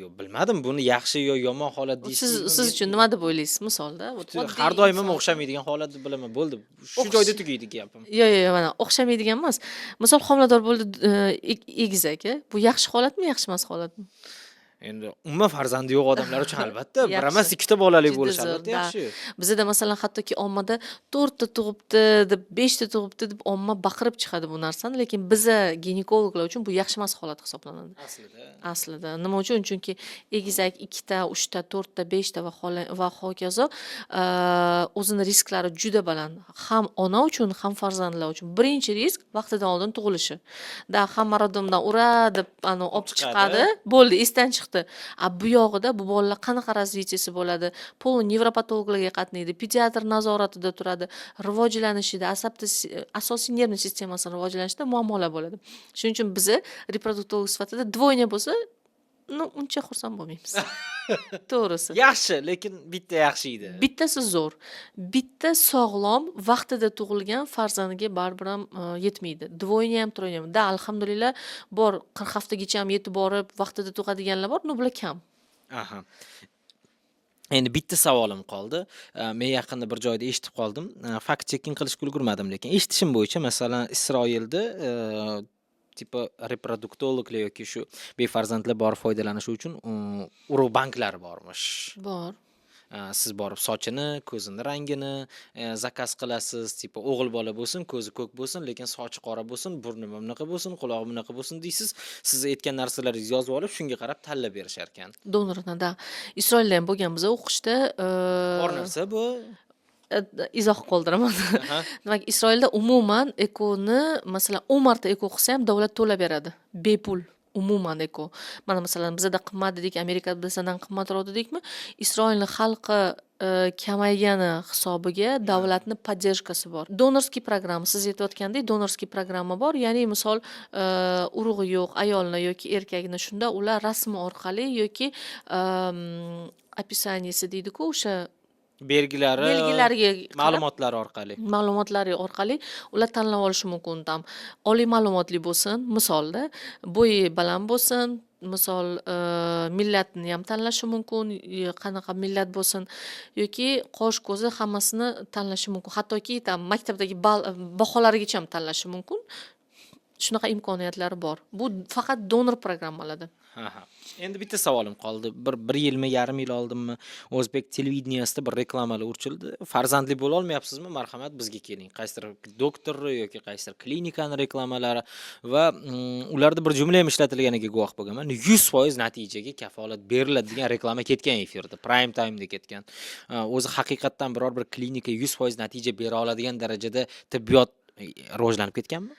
Yo'q, bilmadim. Buni yaxshi yo yomon holat deysizmi? Siz uchun nima deb o'ylaysiz misolda? Har doim ham o'xshamaydigan holat deb bilaman. Bo'ldi. Shu joyda tugaydi gapim. Yo'q, mana o'xshamaydigan emas. Misol homilador bo'ldi, egizak, bu yaxshi holatmi, yaxshi emas holatmi? Endi umuman farzandi yo'q odamlar uchun albatta bir Yaxshi. emas ikkita bolali Juda bo'lish zo'r, albatta da. yaxshi. Bizda masalan hattoki ommada 4 ta tug'ibdi deb, 5 ta tug'ibdi deb omma baqirib chiqadi bu narsani, lekin biza ginekologlar uchun bu yaxshi emas holat hisoblanadi. Aslida nima uchun? Chunki egizak 2 ta, 3 ta, 4 ta, 5 ta va hokazo o'zini risklari juda baland. Ham ona uchun, ham farzandlar uchun. Birinchi risk vaqtidan oldin tug'ilishi. Hamma rodomdan ura deb olib chiqadi. Bo'ldi, esdan chiqdi. Bu yog'ida bu bolalar qanaqa razviyasi bo'ladi? Pol nevropatologlarga qatnaydi, pediatr nazoratida turadi, rivojlanishida, asosiy nervni sistemasi rivojlanishida muammolar bo'ladi. Shuning uchun biz reproduktolog sifatida dvoyna bo'lsa, uncha xursand bo'lmaymiz. To'g'risi. Yaxshi, lekin bitta yaxshi edi. Bittasi zo'r. Bitta sog'lom, vaqtida tug'ilgan farzandiga baribir ham yetmaydi. Dvoyna ham, troyna ham. Alhamdulillah, bor 40 haftagacha ham yetib borib, vaqtida tug'adiganlar bor, bular kam. Aha. Endi bitta savolim qoldi. Men yaqinda bir joyda eshitib qoldim. Fact checking qilishga ulgurmadim, lekin eshitishim bo'yicha masalan Isroilda tipa reproduktologlar yoki shu befarzandlar borib foydalanishi uchun urug' banklari bormish. Bor. Siz borib sochini, ko'zini rangini zakaz qilasiz, tipa o'g'il bola bo'lsin, ko'zi ko'k bo'lsin, lekin sochi qora bo'lsin, burni bunaqa bo'lsin, qulog'i bunaqa bo'lsin deysiz. Siz aytgan narsalaringizni yozib olib, shunga qarab tanlab berishar ekan. Donorni da. Isroilda ham bo'lgan biz o'qishda. Bor narsa bu. Izoh qoldiraman. Demak, Isroilda umuman ekoni, masalan, 10 marta eko qilsa ham davlat to'lab beradi. Bepul. Umuman eko. Mana masalan bizda qimmat dedik, Amerikada bizdan qimmatroq dedikmi? Isroilning xalqi kamaygani hisobiga davlatni podдержкасы bor. Donorskiy programma, siz aytayotgandek, donorskiy programma bor. Ya'ni misol urug'i yo'q ayolni yoki erkakni shunda ular rasmi orqali yoki описаниеsi deydi-ku, o'sha belgilariga ma'lumotlari orqali ular tanlab olishi mumkin. Oliy ma'lumotli bo'lsin, misolda bo'yi baland bo'lsin, misol millatni ham tanlashi mumkin, qanaqa millat bo'lsin yoki qosh ko'zi hammasini tanlashi mumkin. Hattoki maktabdagi baholarigacha ham tanlashi mumkin. Shunaqa imkoniyatlari bor. Bu faqat donor programmalarida. Endi bitta savolim qoldi. Bir yilmi, yarim yil oldinmi O'zbek televideniyasida bir reklamalar urchildi. Farzandli bo'la olmayapsizmi? Marhamat, bizga keling. Qaysidir doktor yoki qaysidir klinikani reklamalari va ularda bir jumla ham ishlatilganiga guvoh bo'lganman. 100% natijaga kafolat beriladi degan reklama ketgan efirda, prime time'da ketgan. O'zi haqiqatdan biror bir klinika 100% natija bera oladigan darajada tibbiyot rivojlanib ketganmi?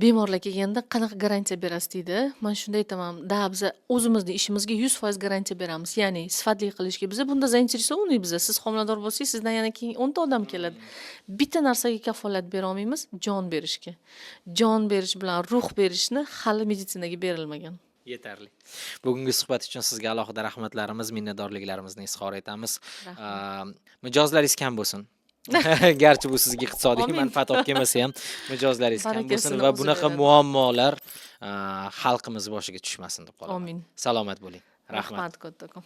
Bemorlar kelganda qanaqa garantiya berasiz deydi. Men shunday aytaman, biz o'zimizning ishimizga 100% garantiya beramiz. Ya'ni sifatli qilishga biz bunda zainteresovani biz. Siz homilador bo'lsangiz, sizdan yana keyin 10 ta odam keladi. Bitta narsaga kafolat bera olmaymiz, jon berishga. Jon berish bilan ruh berishni hali meditsinaga berilmagan. Yetarli. Bugungi suhbat uchun sizga alohida rahmatlarimiz, minnatdorliklarimizni izhor etamiz. Mijozlaringiz kam bo'lsin. Garchi bu sizga iqtisodiy manfaat olib kelmasa ham mijozlaringiz kam bo'lsin va bunaqa muammolar xalqimiz boshiga tushmasin deb qolaman. Amin. Salomat bo'ling. Rahmat. Kattakon.